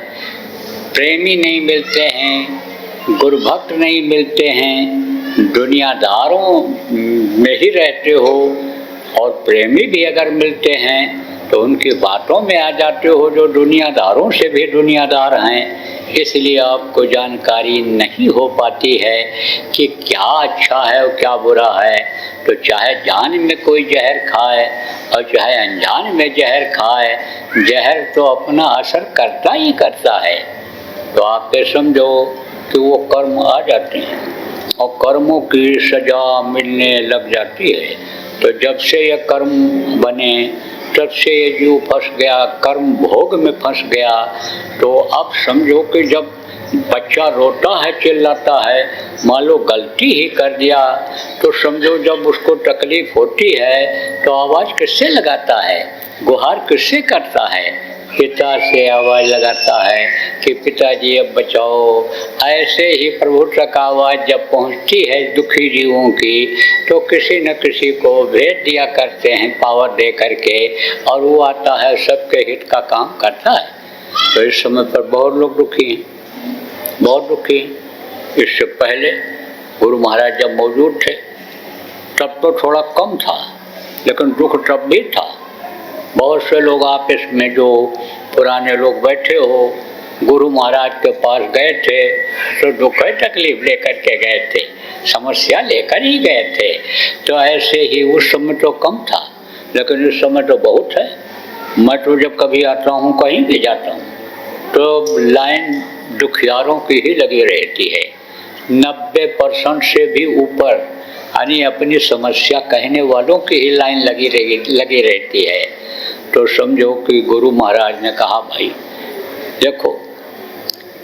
प्रेमी नहीं मिलते हैं, गुरुभक्त नहीं मिलते हैं, दुनियादारों में ही रहते हो। और प्रेमी भी अगर मिलते हैं तो उनकी बातों में आ जाते हो जो दुनियादारों से भी दुनियादार हैं। इसलिए आपको जानकारी नहीं हो पाती है कि क्या अच्छा है और क्या बुरा है। तो चाहे जान में कोई जहर खाए और चाहे अनजान में जहर खाए, जहर तो अपना असर करता ही करता है। तो आप ये समझो कि वो कर्म आ जाते हैं और कर्मों की सजा मिलने लग जाती है। तो जब से ये कर्म बने तब से ये जीव फंस गया, कर्म भोग में फंस गया। तो अब समझो कि जब बच्चा रोता है, चिल्लाता है, मान लो गलती ही कर दिया, तो समझो जब उसको तकलीफ होती है तो आवाज़ किससे लगाता है, गुहार किससे करता है? पिता से आवाज़ लगाता है कि पिताजी अब बचाओ। ऐसे ही प्रभु तक आवाज़ जब पहुंचती है दुखी जीवों की तो किसी न किसी को भेज दिया करते हैं पावर दे करके, और वो आता है सबके हित का काम करता है। तो इस समय पर बहुत लोग दुखी हैं, बहुत दुखी हैं। इससे पहले गुरु महाराज जब मौजूद थे तब तो थोड़ा कम था, लेकिन दुख तब भी था। बहुत से लोग आपस में जो पुराने लोग बैठे हो गुरु महाराज के पास गए थे तो दुख तकलीफ लेकर के गए थे, समस्या लेकर ही गए थे। तो ऐसे ही उस समय तो कम था, लेकिन इस समय तो बहुत है। मैं तो जब कभी आता हूँ, कहीं भी जाता हूँ, तो लाइन दुखियारों की ही लगी रहती है। 90% से भी ऊपर यानी अपनी समस्या कहने वालों की ही लाइन लगी रहती है। तो समझो कि गुरु महाराज ने कहा भाई देखो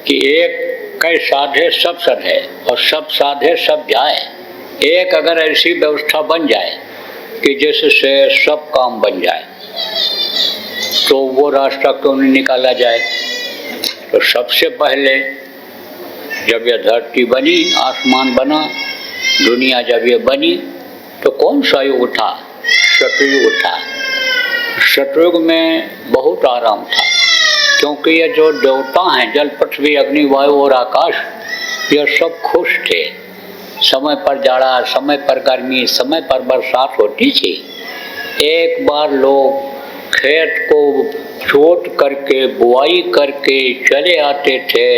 कि एक कई साधे सब सधे और सब साधे सब जाए। एक अगर ऐसी व्यवस्था बन जाए कि जिससे सब काम बन जाए तो वो रास्ता क्यों नहीं निकाला जाए। तो सबसे पहले जब यह धरती बनी, आसमान बना, दुनिया जब ये बनी तो कौन सा युग था? सतयुग था। सतयुग में बहुत आराम था, क्योंकि ये जो देवता हैं जल पृथ्वी अग्नि वायु और आकाश, ये सब खुश थे। समय पर जाड़ा, समय पर गर्मी, समय पर बरसात होती थी। एक बार लोग खेत को जोत करके बुआई करके चले आते थे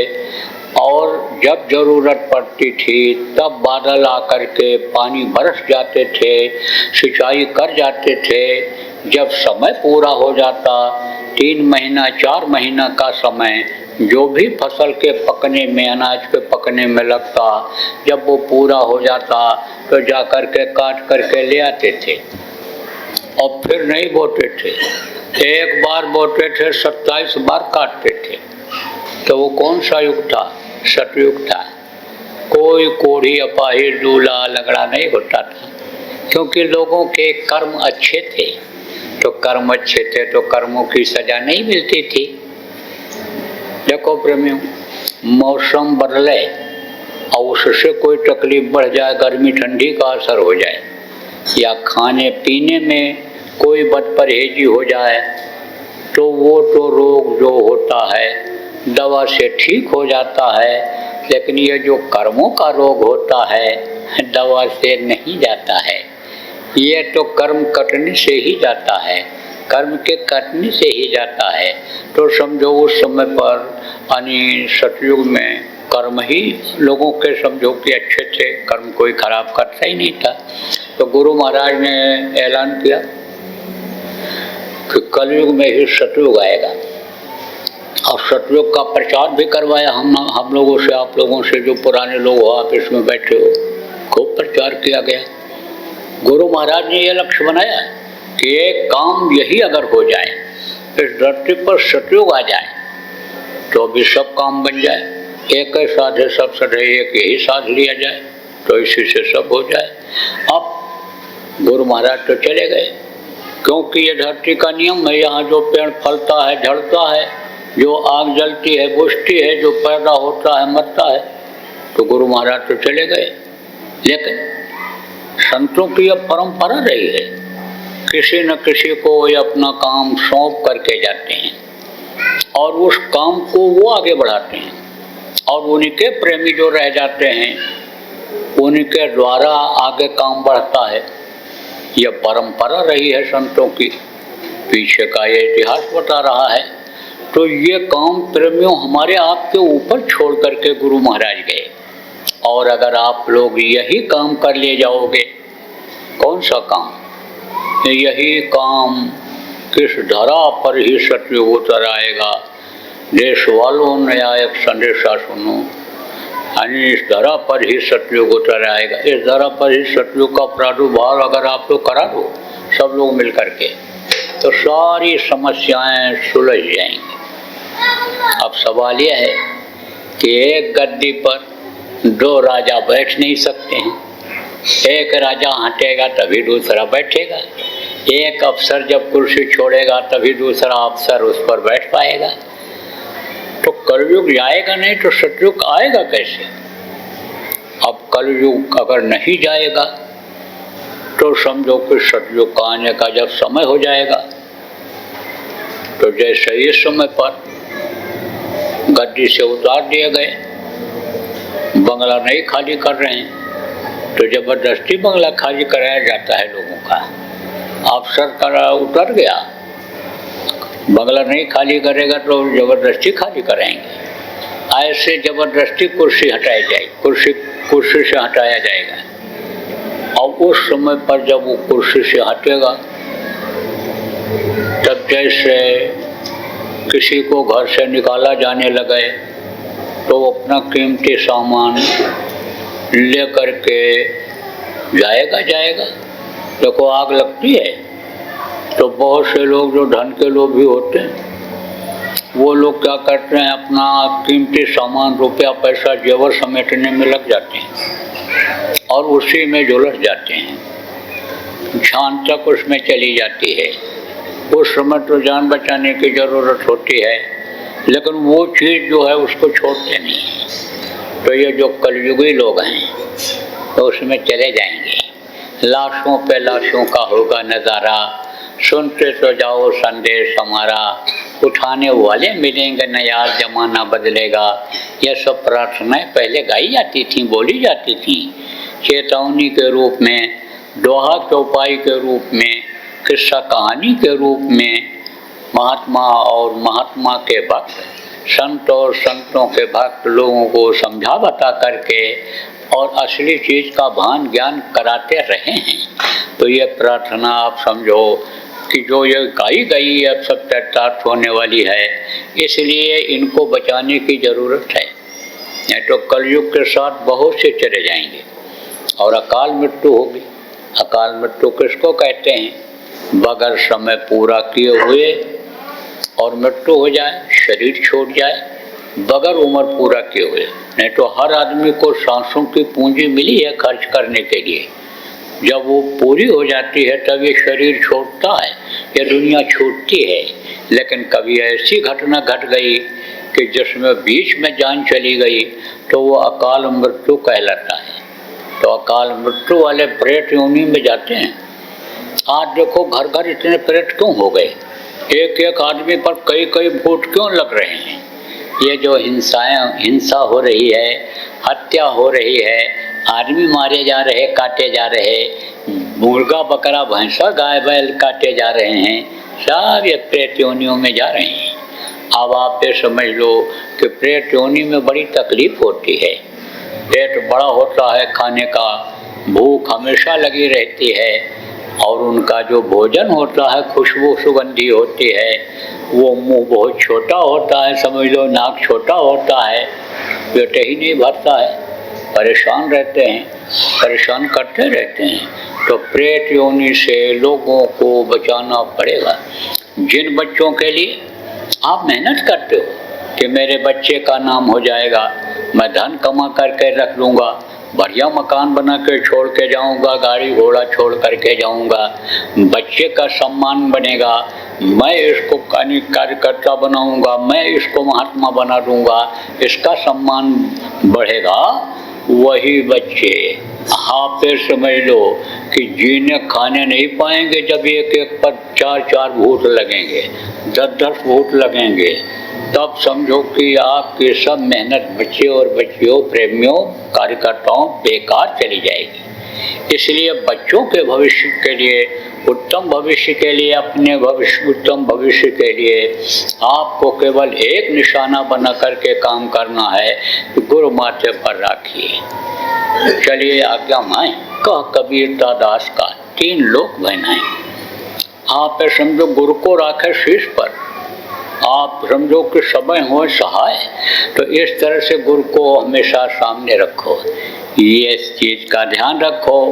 और जब जरूरत पड़ती थी तब बादल आकर के पानी बरस जाते थे, सिंचाई कर जाते थे। जब समय पूरा हो जाता, 3 महीना 4 महीना का समय जो भी फसल के पकने में, अनाज के पकने में लगता, जब वो पूरा हो जाता तो जा कर के काट करके ले आते थे और फिर नहीं बोते थे। एक बार बोते थे, 27 बार काटते थे। तो वो कौन सा युग था? सतयुग था। कोई कोढ़ी अपाही दूल्हा लगड़ा नहीं होता था, क्योंकि लोगों के कर्म अच्छे थे। तो कर्म अच्छे थे तो कर्मों की सजा नहीं मिलती थी। देखो प्रेमियों, मौसम बदले और उससे कोई तकलीफ बढ़ जाए, गर्मी ठंडी का असर हो जाए या खाने पीने में कोई बदपरहेजी हो जाए, तो वो तो रोग जो होता है दवा से ठीक हो जाता है। लेकिन ये जो कर्मों का रोग होता है दवा से नहीं जाता है, ये तो कर्म कटने से ही जाता है। कर्म के करने से ही जाता है। तो समझो उस समय पर यानी सतयुग में कर्म ही लोगों के समझो कि अच्छे थे, कर्म कोई खराब करता ही नहीं था। तो गुरु महाराज ने ऐलान किया कि कलयुग में ही सतयुग आएगा, और सतयुग का प्रचार भी करवाया हम लोगों से, आप लोगों से, जो पुराने लोग हो, आप इसमें बैठे हो, खूब प्रचार किया गया। गुरु महाराज ने यह लक्ष्य बनाया कि एक काम यही अगर हो जाए, इस धरती पर सतयुग आ जाए, तो अभी सब काम बन जाए, एक ही साथ है सब सधे, एक यही साथ लिया जाए तो इसी से सब हो जाए। अब गुरु महाराज तो चले गए, क्योंकि ये धरती का नियम है, यहाँ जो पेड़ फलता है झड़ता है, जो आग जलती है बुझती है, जो पैदा होता है मरता है। तो गुरु महाराज तो चले गए, लेकिन संतों की यह परंपरा रही है, किसी न किसी को ये अपना काम सौंप करके जाते हैं और उस काम को वो आगे बढ़ाते हैं, और उन्हीं के प्रेमी जो रह जाते हैं उन्हीं के द्वारा आगे काम बढ़ता है। यह परंपरा रही है संतों की, पीछे का ये इतिहास बता रहा है। तो ये काम प्रेमियों हमारे आपके ऊपर छोड़ करके गुरु महाराज गए, और अगर आप लोग यही काम कर ले जाओगे, कौन सा काम? यही काम किस धरा पर ही सतयुग उतर आएगा। देश वालों नया एक संदेशा सुनो, यानी इस धरा पर ही सतयुग उतर आएगा। इस धरा पर ही सतयुग का प्रादुर्भाव अगर आप लोग करा दो सब लोग मिल करके, तो सारी समस्याएं सुलझ जाएंगी। अब सवाल यह है कि एक गद्दी पर दो राजा बैठ नहीं सकते हैं, एक राजा हटेगा तभी दूसरा बैठेगा, एक अफसर जब कुर्सी छोड़ेगा तभी दूसरा अफसर उस पर बैठ पाएगा। तो कलयुग जाएगा नहीं तो सतयुग आएगा कैसे? अब कलयुग अगर नहीं जाएगा तो समझो कि सतयुग का आने का जब समय हो जाएगा, तो जैसे इस समय पर गद्दी से उतार दिए गए, बंगला नहीं खाली कर रहे हैं, तो जबरदस्ती बंगला खाली कराया जाता है लोगों का। अफसर का उतर गया, बंगला नहीं खाली करेगा तो जबरदस्ती खाली कराएंगे। ऐसे जबरदस्ती कुर्सी हटाई जाएगी, कुर्सी से हटाया जाएगा। और उस समय पर जब वो कुर्सी से हटेगा, तब जैसे किसी को घर से निकाला जाने लगे तो अपना कीमती सामान ले करके जाएगा। देखो आग लगती है तो बहुत से लोग जो धन के लोग भी होते हैं, वो लोग क्या करते हैं, अपना कीमती सामान रुपया पैसा जेवर समेटने में लग जाते हैं और उसी में झुलस जाते हैं, जान तक उसमें चली जाती है। उस समय तो जान बचाने की ज़रूरत होती है, लेकिन वो चीज़ जो है उसको छोड़ते नहीं हैं। तो ये जो कलयुगी लोग हैं तो उसमें चले जाएंगे, लाशों पे लाशों का होगा नज़ारा, सुनते तो जाओ संदेश हमारा, उठाने वाले मिलेंगे न यार, जमाना बदलेगा। यह सब प्रार्थनाएं पहले गाई जाती थी, बोली जाती थी, चेतावनी के रूप में, दोहा चौपाई के रूप में, किस्सा कहानी के रूप में। महात्मा और महात्मा के भक्त, संत और संतों के भक्त लोगों को समझा बता करके और असली चीज़ का भान ज्ञान कराते रहे हैं। तो ये प्रार्थना आप समझो कि जो ये गाई गई अब सब चरितार्थ होने वाली है, इसलिए इनको बचाने की ज़रूरत है, नहीं तो कलयुग के साथ बहुत से चले जाएंगे और अकाल मृत्यु होगी। अकाल मृत्यु किसको कहते हैं? बगैर समय पूरा किए हुए और मृत्यु हो जाए, शरीर छूट जाए, बगैर उम्र पूरा किए हुए। नहीं तो हर आदमी को सांसों की पूंजी मिली है खर्च करने के लिए, जब वो पूरी हो जाती है तब ये शरीर छोड़ता है, ये दुनिया छूटती है। लेकिन कभी ऐसी घटना घट गई कि जिसमें बीच में जान चली गई तो वो अकाल मृत्यु कहलाता है। तो अकाल मृत्यु वाले प्रेत योनि में जाते हैं। आज देखो घर घर इतने प्रेत क्यों हो गए, एक एक आदमी पर कई कई भूत क्यों लग रहे हैं? ये जो हिंसा हो रही है, हत्या हो रही है, आदमी मारे जा रहे, काटे जा रहे, मुर्गा बकरा भैंसा गाय बैल काटे जा रहे हैं, सब ये प्रेत योनियों में जा रहे हैं। अब आप ये समझ लो कि प्रेत योनि में बड़ी तकलीफ होती है। पेट बड़ा होता है, खाने का भूख हमेशा लगी रहती है, और उनका जो भोजन होता है खुशबू सुगंधी होती है, वो मुंह बहुत छोटा होता है, समझ लो नाक छोटा होता है, पेट ही नहीं भरता है, परेशान रहते हैं, परेशान करते रहते हैं। तो प्रेत योनि से लोगों को बचाना पड़ेगा। जिन बच्चों के लिए आप मेहनत करते हो कि मेरे बच्चे का नाम हो जाएगा, मैं धन कमा करके रख लूँगा, बढ़िया मकान बना के छोड़ के जाऊंगा, गाड़ी घोड़ा छोड़ करके जाऊंगा, बच्चे का सम्मान बनेगा, मैं इसको कार्यकर्ता बनाऊंगा, मैं इसको महात्मा बना दूंगा, इसका सम्मान बढ़ेगा, वही बच्चे हाँ फिर समझ लो कि जीने खाने नहीं पाएंगे। जब एक एक पर 4-4 भूत लगेंगे, 10-10 भूत लगेंगे, तब समझो कि आपकी सब मेहनत बच्चे और बच्चियों, प्रेमियों, कार्यकर्ताओं बेकार चली जाएगी। इसलिए बच्चों के भविष्य के लिए, उत्तम भविष्य के लिए, अपने उत्तम भविष्य के लिए आपको केवल एक निशाना बना करके काम करना है कि गुरु माथे पर राखिए। चलिए आज्ञा माएं। कह कबीर दास का 3 लोक बनाए। आप समझो गुरु को राखे शीश पर, आप समझो कि समय हो सहाय, तो इस तरह से गुरु को हमेशा सामने रखो। ये इस चीज का ध्यान रखो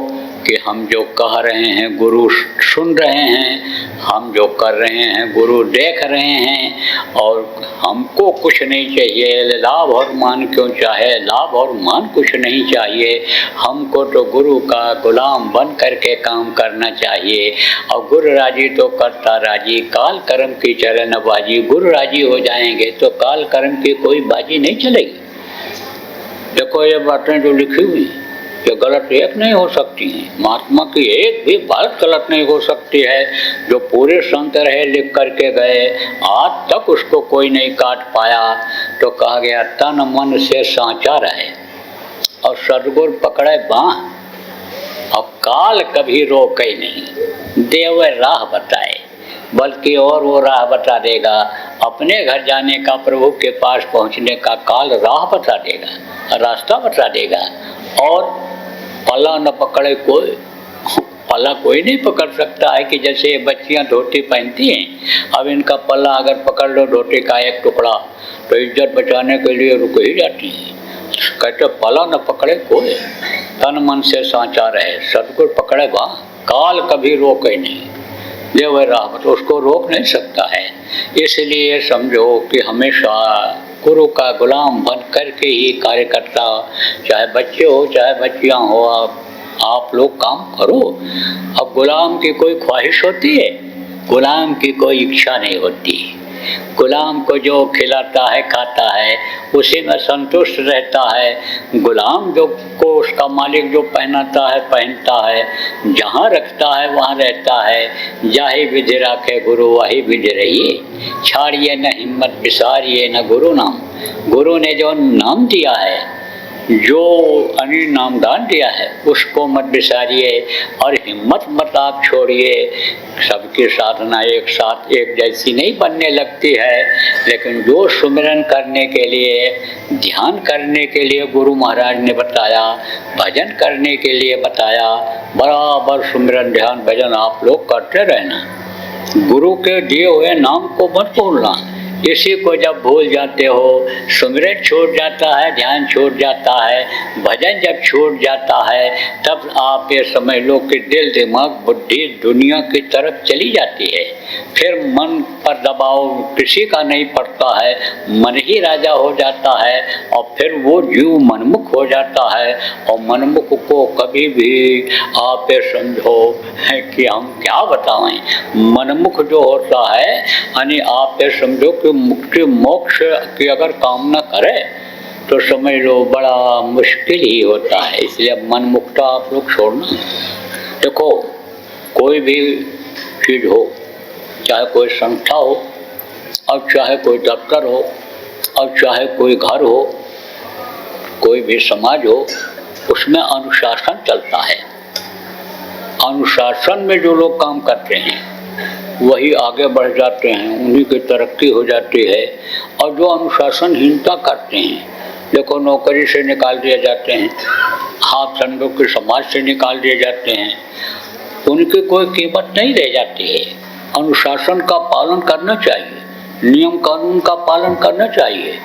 कि हम जो कह रहे हैं गुरु सुन रहे हैं, हम जो कर रहे हैं गुरु देख रहे हैं, और हमको कुछ नहीं चाहिए, लाभ और मान क्यों चाहे, लाभ और मान कुछ नहीं चाहिए, हमको तो गुरु का गुलाम बन करके काम करना चाहिए। और गुरु राजी तो करता राजी, काल कर्म की चले न बाजी। गुरु राजी हो जाएंगे तो काल कर्म की कोई बाजी नहीं चलेगी। देखो ये बातें जो लिखी हुई ये गलत एक नहीं हो सकती हैं। महात्मा की एक भी बात गलत नहीं हो सकती है। जो पूरे संत रहे लिख करके गए, आज तक उसको कोई नहीं काट पाया। तो कहा गया तन मन से सांचा रहे और सदगुरु पकड़े बाँह, और काल कभी रोके नहीं, देव राह बताए, बल्कि और वो राह बता देगा। अपने घर जाने का, प्रभु के पास पहुंचने का काल राह बता देगा, रास्ता बता देगा। और पल्ला न पकड़े कोई, पल्ला कोई नहीं पकड़ सकता है। कि जैसे बच्चियां धोती पहनती हैं, अब इनका पल्ला अगर पकड़ लो धोती का एक टुकड़ा, तो इज्जत बचाने के लिए रुक ही जाती है। कहते पल्ला न पकड़े कोई, तन मन से सांचा रहे, सदगुरु पकड़े बाँह, काल कभी रोके नहीं, देव राह तो उसको रोक नहीं सकता है। इसलिए समझो कि हमेशा गुरु का गुलाम बन करके ही कार्यकर्ता, चाहे बच्चे हो चाहे बच्चियां हो, आप लोग काम करो। अब गुलाम की कोई ख्वाहिश होती है? गुलाम की कोई इच्छा नहीं होती। गुलाम को जो खिलाता है खाता है उसी में संतुष्ट रहता है। गुलाम जो को उसका मालिक जो पहनाता है पहनता है, जहाँ रखता है वहाँ रहता है। जाहि विधि राखे गुरु वही विधि रहिए, छाड़िए न हिम्मत बिसारिए न गुरु नाम। गुरु ने जो नाम दिया है, जो अनिल नामदान दिया है, उसको मत बिसारिए और हिम्मत मत आप छोड़िए। सबकी साधना एक साथ एक जैसी नहीं बनने लगती है, लेकिन जो सुमिरन करने के लिए, ध्यान करने के लिए गुरु महाराज ने बताया, भजन करने के लिए बताया, बराबर सुमिरन ध्यान भजन आप लोग करते रहना। गुरु के दिए हुए नाम को मत भूलना। इसी को जब भूल जाते हो, सुमिरन छूट जाता है, ध्यान छूट जाता है, भजन जब छूट जाता है, तब आप ये समझ लो कि दिल दिमाग बुद्धि दुनिया की तरफ चली जाती है। फिर मन पर दबाव किसी का नहीं पड़ता है, मन ही राजा हो जाता है। और फिर वो जीव मनमुख हो जाता है, और मनमुख को कभी भी आप ये समझो है कि हम क्या बताएं। मनमुख जो होता है यानी आप ये समझो कि मुक्ति मोक्ष की अगर कामना करे तो समझ लो बड़ा मुश्किल ही होता है। इसलिए मन मुक्ता आप लोग छोड़ना। देखो कोई भी चीज़ हो, चाहे कोई संस्था हो, और चाहे कोई दफ्तर हो, और चाहे कोई घर हो, कोई भी समाज हो, उसमें अनुशासन चलता है। अनुशासन में जो लोग काम करते हैं वही आगे बढ़ जाते हैं, उन्हीं की तरक्की हो जाती है। और जो अनुशासनहीनता करते हैं, देखो नौकरी से निकाल दिए जाते हैं, आप समझो कि समाज से निकाल दिए जाते हैं, उनकी कोई कीमत नहीं रह जाती है। अनुशासन का पालन करना चाहिए, नियम कानून का पालन करना चाहिए।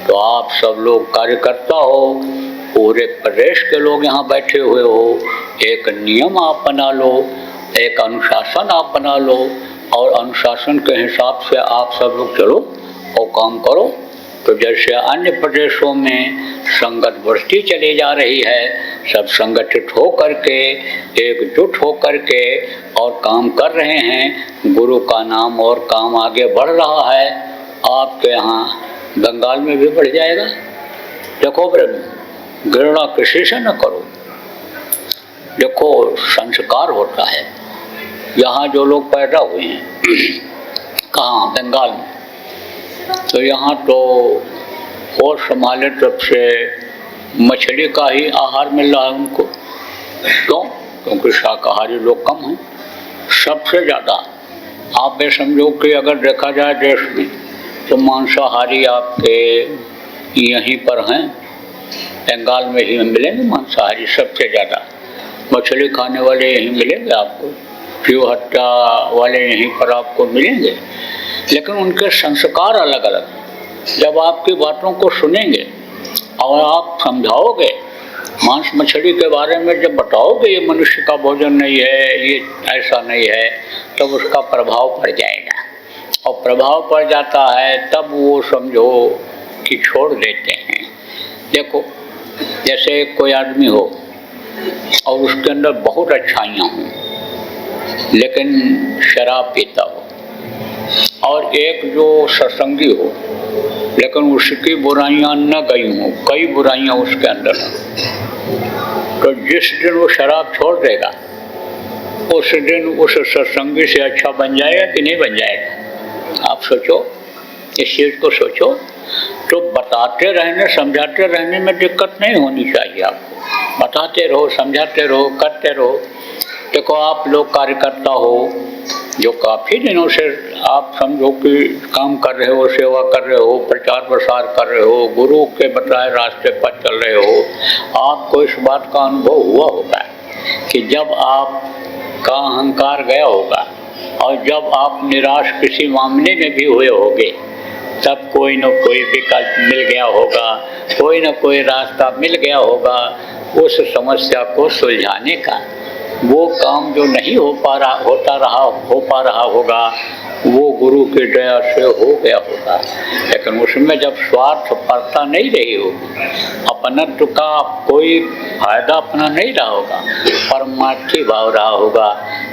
तो आप सब लोग कार्यकर्ता हो, पूरे प्रदेश के लोग यहाँ बैठे हुए हो, एक नियम आप बना लो, एक अनुशासन आप बना लो, और अनुशासन के हिसाब से आप सब लोग चलो और काम करो। तो जैसे अन्य प्रदेशों में संगत बढ़ती चली जा रही है, सब संगठित हो करके, एकजुट हो करके और काम कर रहे हैं, गुरु का नाम और काम आगे बढ़ रहा है। आपके यहाँ बंगाल में भी बढ़ जाएगा। देखो ब्रह्म, घृणा किसी से न करो। देखो संस्कार होता है। यहाँ जो लोग पैदा हुए हैं कहाँ, बंगाल में, तो यहाँ तो और संभाले तब से मछली का ही आहार मिल रहा है उनको। क्यों? क्योंकि शाकाहारी लोग कम हैं। सबसे ज़्यादा आप ये समझो कि अगर देखा जाए देश में, तो मांसाहारी आपके यहीं पर हैं, बंगाल में ही मिलेंगे मांसाहारी सबसे ज़्यादा। मछली खाने वाले यहीं मिलेंगे आपको, जीव हत्या वाले यहीं पर आपको मिलेंगे। लेकिन उनके संस्कार अलग अलग हैं। जब आपकी बातों को सुनेंगे और आप समझाओगे, मांस मछली के बारे में जब बताओगे ये मनुष्य का भोजन नहीं है, ये ऐसा नहीं है, तब उसका प्रभाव पड़ जाएगा। और प्रभाव पड़ जाता है तब वो समझो कि छोड़ देते हैं। देखो जैसे कोई आदमी हो और उसके अंदर बहुत अच्छाइयाँ हों, लेकिन शराब पीता हो, और एक जो सत्संगी हो लेकिन उसकी बुराइयां न गई हों, कई बुराइयां उसके अंदर हैं, तो जिस दिन वो शराब छोड़ देगा उस दिन उस सत्संगी से अच्छा बन जाएगा कि नहीं बन जाएगा? आप सोचो, इस चीज़ को सोचो। तो बताते रहने, समझाते रहने में दिक्कत नहीं होनी चाहिए आपको। बताते रहो, समझाते रहो, करते रहो। देखो आप लोग कार्यकर्ता हो जो काफ़ी दिनों से आप समझो कि काम कर रहे हो, सेवा कर रहे हो, प्रचार प्रसार कर रहे हो, गुरु के बताए रास्ते पर चल रहे हो। आपको इस बात का अनुभव हुआ होगा कि जब आपका अहंकार गया होगा और जब आप निराश किसी मामले में भी हुए होगे, तब कोई न कोई विकल्प मिल गया होगा, कोई न कोई रास्ता मिल गया होगा उस समस्या को सुलझाने का। वो काम जो नहीं हो पा रहा होगा, वो गुरु की दया से हो गया होगा। लेकिन उसमें जब स्वार्थ परता नहीं रही होगी, अपनत्व का कोई फायदा अपना नहीं रहा होगा, परमार्थी भाव रहा होगा,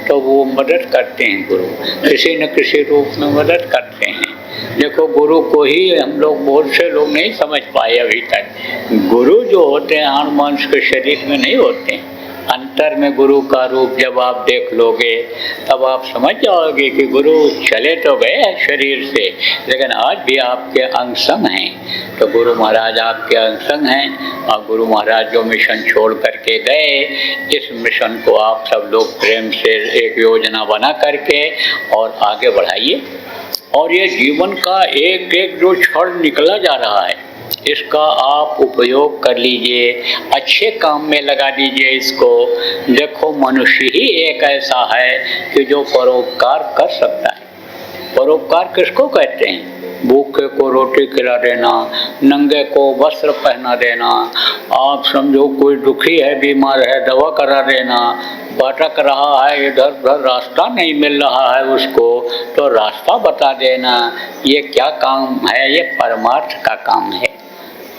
तो वो मदद करते हैं। गुरु किसी न किसी रूप में मदद करते हैं। देखो गुरु को ही हम लोग, बहुत से लोग नहीं समझ पाए अभी तक। गुरु जो होते हैं आन मानुष के शरीर में नहीं होते हैं। अंतर में गुरु का रूप जब आप देख लोगे तब आप समझ जाओगे कि गुरु चले तो गए शरीर से, लेकिन आज भी आपके अंग संग हैं। तो गुरु महाराज आपके अंग संग हैं, और गुरु महाराज जो मिशन छोड़ करके गए, इस मिशन को आप सब लोग प्रेम से एक योजना बना करके और आगे बढ़ाइए। और ये जीवन का एक एक जो क्षण निकला जा रहा है, इसका आप उपयोग कर लीजिए, अच्छे काम में लगा दीजिए इसको। देखो मनुष्य ही एक ऐसा है कि जो परोपकार कर सकता है। परोपकार किसको कहते हैं? भूखे को रोटी खिला देना, नंगे को वस्त्र पहना देना, आप समझो कोई दुखी है, बीमार है, दवा करा देना, भटक रहा है, इधर उधर रास्ता नहीं मिल रहा है उसको, तो रास्ता बता देना। ये क्या काम है? ये परमार्थ का काम है।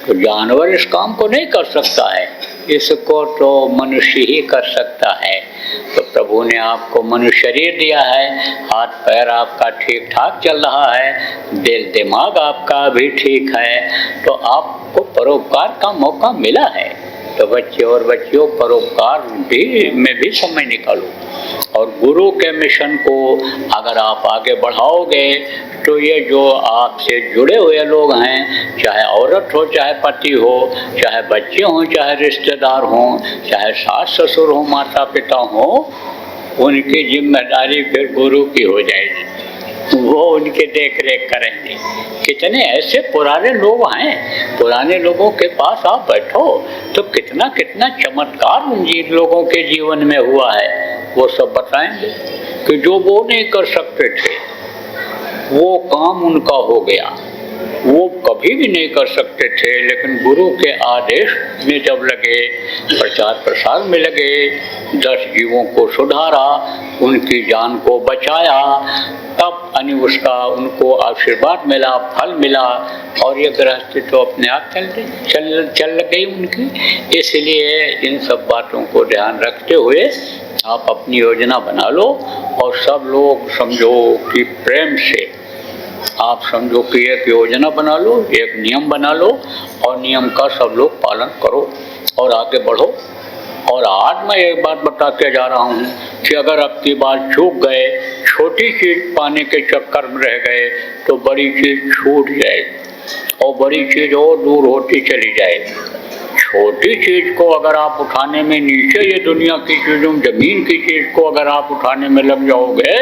तो जानवर इस काम को नहीं कर सकता है, इसको तो मनुष्य ही कर सकता है। तो प्रभु ने आपको मनुष्य शरीर दिया है, हाथ पैर आपका ठीक ठाक चल रहा है, दिल दिमाग आपका भी ठीक है, तो आपको परोपकार का मौका मिला है। तो बच्चे और बच्चियों, परोपकार में भी समय निकालो, और गुरु के मिशन को अगर आप आगे बढ़ाओगे तो ये जो आपसे जुड़े हुए लोग हैं, चाहे औरत हो, चाहे पति हो, चाहे बच्चे हों, चाहे रिश्तेदार हों, चाहे सास ससुर हो, माता पिता हो, उनकी जिम्मेदारी फिर गुरु की हो जाएगी, वो उनके देख रेख करेंगे। कितने ऐसे पुराने लोग हैं, पुराने लोगों के पास आप बैठो तो कितना कितना चमत्कार उन लोगों के जीवन में हुआ है, वो सब बताएंगे कि जो वो नहीं कर सकते थे वो काम उनका हो गया, वो कभी भी नहीं कर सकते थे, लेकिन गुरु के आदेश में जब लगे, प्रचार प्रसार में लगे, 10 जीवों को सुधारा, उनकी जान को बचाया, तब उसका उनको आशीर्वाद मिला, फल मिला, और ये गृहस्थी तो अपने आप चल गई उनकी। इसलिए इन सब बातों को ध्यान रखते हुए आप अपनी योजना बना लो, और सब लोग समझो कि प्रेम से आप समझो कि एक योजना बना लो, एक नियम बना लो, और नियम का सब लोग पालन करो और आगे बढ़ो। और आज मैं एक बात बता के जा रहा हूँ कि अगर आपकी बात चूक गए, छोटी चीज़ पाने के चक्कर में रह गए तो बड़ी चीज़ छूट जाएगी और बड़ी चीज़ और दूर होती चली जाएगी। छोटी चीज़ को अगर आप उठाने में, नीचे ये दुनिया की चीज़ों, जमीन की चीज़ को अगर आप उठाने में लग जाओगे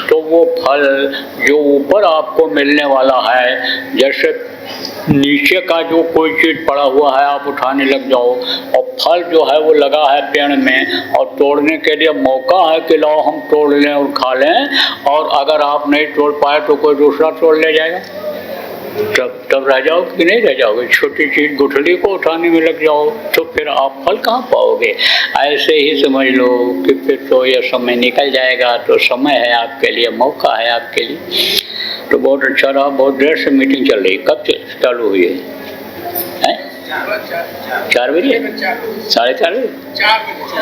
तो वो फल जो ऊपर आपको मिलने वाला है, जैसे नीचे का जो कोई चीज़ पड़ा हुआ है आप उठाने लग जाओ, और फल जो है वो लगा है पेड़ में, और तोड़ने के लिए मौका है कि लाओ हम तोड़ लें और खा लें, और अगर आप नहीं तोड़ पाए तो कोई दूसरा तोड़ ले जाएगा, तब रह जाओ कि नहीं रह जाओगे। छोटी चीज़ गुठली को उठाने में लग जाओ तो फिर आप फल कहाँ पाओगे। ऐसे ही समझ लो कि फिर तो ये समय निकल जाएगा, तो समय है आपके लिए, मौका है आपके लिए। तो बहुत अच्छा रहा, बहुत देर से मीटिंग चल रही। कब चालू हुई है? 4 बजे, 4:30 बजे,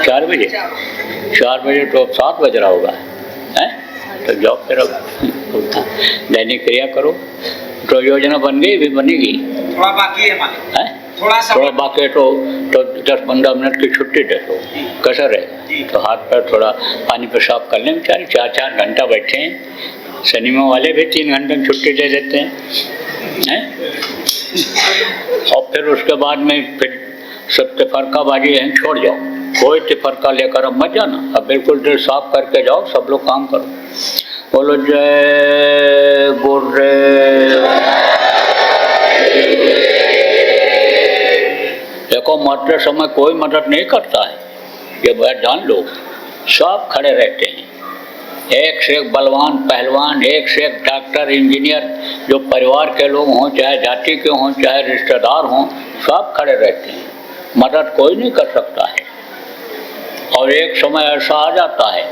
4 बजे, 4 बजे तो अब 7 बज रहा होगा है। तो जाओ फिर अब दैनिक क्रिया करो। तो योजना बन गई, भी बनेगी, थोड़ा बाकी है, थोड़ा बाकी है, तो 10-15 मिनट की छुट्टी दे दो, कैसा रहेगा। तो हाथ पैर थोड़ा पानी पेशाब कर लें, बेचारे 4-4 घंटा बैठे हैं। सिनेमा वाले भी 3 घंटे की छुट्टी दे देते हैं। और फिर उसके बाद में फिर सब तफरकाबाजी है छोड़ जाओ, कोई तफरका लेकर अब मत जाना, अब बिल्कुल दिल साफ करके जाओ, सब लोग काम करो। बोलो जय गुरुदेव। देखो मरते समय कोई मदद नहीं करता है, ये बात जान लो। सब खड़े रहते हैं, एक से एक बलवान पहलवान, एक से एक डॉक्टर इंजीनियर, जो परिवार के लोग हों, चाहे जाति के हों, चाहे रिश्तेदार हों, सब खड़े रहते हैं। मदद कोई नहीं कर सकता है। और एक समय ऐसा आ जाता है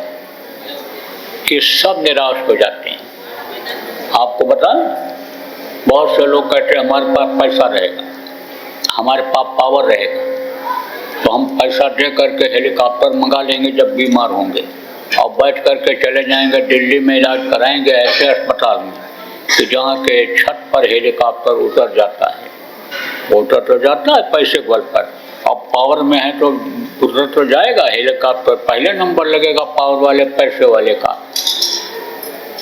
कि सब निराश हो जाते हैं। आपको बताएं, बहुत से लोग कहते हैं हमारे पास पैसा रहेगा, हमारे पास पावर रहेगा, तो हम पैसा दे करके हेलीकॉप्टर मंगा लेंगे जब बीमार होंगे, और बैठ करके चले जाएंगे दिल्ली में इलाज कराएंगे ऐसे अस्पताल में कि जहाँ के छत पर हेलीकॉप्टर उतर जाता है। उतर तो जाता है पैसे के बल पर, अब पावर में है तो उतर तो जाएगा हेलीकॉप्टर, पहले नंबर लगेगा पावर वाले पैसे वाले का।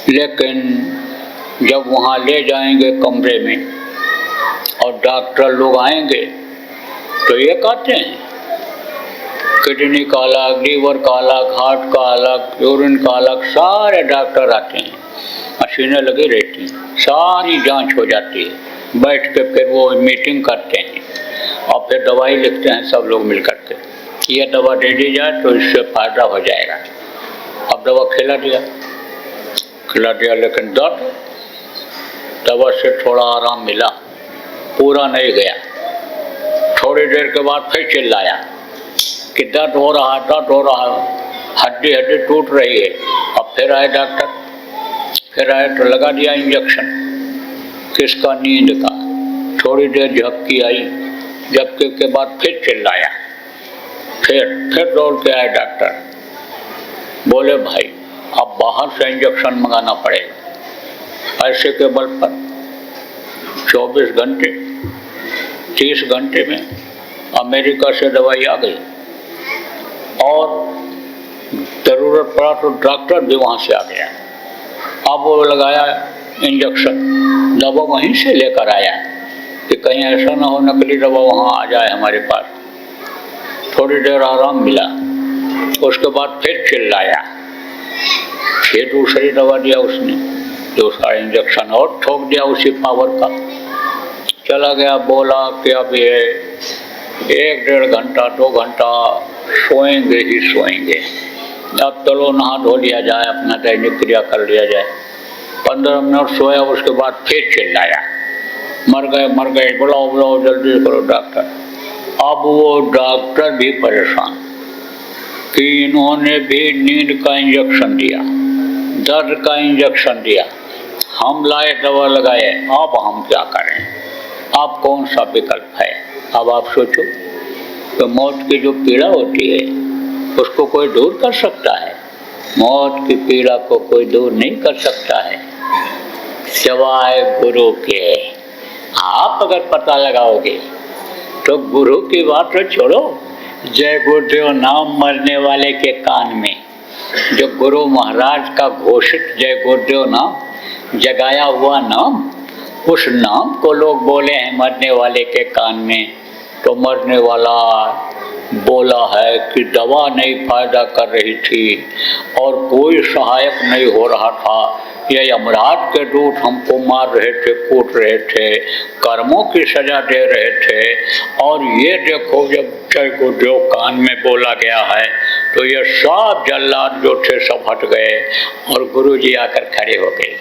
लेकिन जब वहाँ ले जाएंगे कमरे में और डॉक्टर लोग आएंगे तो ये कहते हैं किडनी का अलग, लीवर का अलग, हार्ट का अलग, यूरिन का अलग, सारे डॉक्टर आते हैं, मशीनें लगी रहती हैं, सारी जांच हो जाती है। बैठ के फिर वो मीटिंग करते हैं और फिर दवाई लिखते हैं सब लोग मिल करके, ये दवा दे दी जाए तो इससे फायदा हो जाएगा। अब दवा खिला दिया, लेकिन दवा से थोड़ा आराम मिला, पूरा नहीं गया। थोड़ी देर के बाद फिर चिल्लाया कि दर्द हो रहा है, हड्डी टूट रही है। अब फिर आए डॉक्टर, फिर आए तो लगा दिया इंजेक्शन, किसका, नींद का। थोड़ी देर झपकी आई, झपकी के बाद फिर चिल्लाया, फिर दौड़ के आए डॉक्टर, बोले भाई अब बाहर से इंजेक्शन मंगाना पड़ेगा। ऐसे के बल पर 24 घंटे 30 घंटे में अमेरिका से दवाई आ गई, और ज़रूरत पड़ा तो डॉक्टर भी वहाँ से आ गया। अब वो लगाया इंजेक्शन, दवा वहीं से लेकर आया कि कहीं ऐसा ना हो नकली दवा वहाँ आ जाए हमारे पास। थोड़ी देर आराम मिला, उसके बाद फिर चिल्लाया फिर दूसरी दवा दिया उसने, दूसरा इंजेक्शन और ठोक दिया उसी पावर का। चला गया, बोला कि अब ये 1-1.5 घंटा 2 घंटा सोएंगे ही सोएंगे, अब चलो नहा धो लिया जाए, अपना दैनिक क्रिया कर लिया जाए। 15 मिनट सोया, उसके बाद फिर चिल्लाया, मर गए मर गए, बुलाओ बुलाओ जल्दी करो डॉक्टर। अब वो डॉक्टर भी परेशान कि इन्होंने भी नींद का इंजेक्शन दिया, दर्द का इंजेक्शन दिया, हम लाए दवा लगाए, अब हम क्या करें, अब कौन सा विकल्प है। अब आप सोचो कि मौत की जो पीड़ा होती है उसको कोई दूर कर सकता है? मौत की पीड़ा को कोई दूर नहीं कर सकता है सिवाय गुरु के। आप अगर पता लगाओगे तो गुरु की बात तो छोड़ो, जय गुरुदेव नाम मरने वाले के कान में, जो गुरु महाराज का घोषित जय गुरुदेव नाम, जगाया हुआ नाम, उस नाम को लोग बोले हैं मरने वाले के कान में, तो मरने वाला बोला है कि दवा नहीं फायदा कर रही थी और कोई सहायक नहीं हो रहा था, ये यमराज के दूत हमको मार रहे थे, कूट रहे थे, कर्मों की सजा दे रहे थे, और ये देखो जब जय गुरुदेव कान में बोला गया है तो ये सब जल्लाद जो थे सब हट गए और गुरु जी आकर खड़े हो गए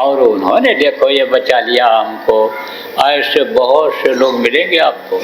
और उन्होंने देखो ये बचा लिया हमको। ऐसे बहुत से लोग मिलेंगे आपको।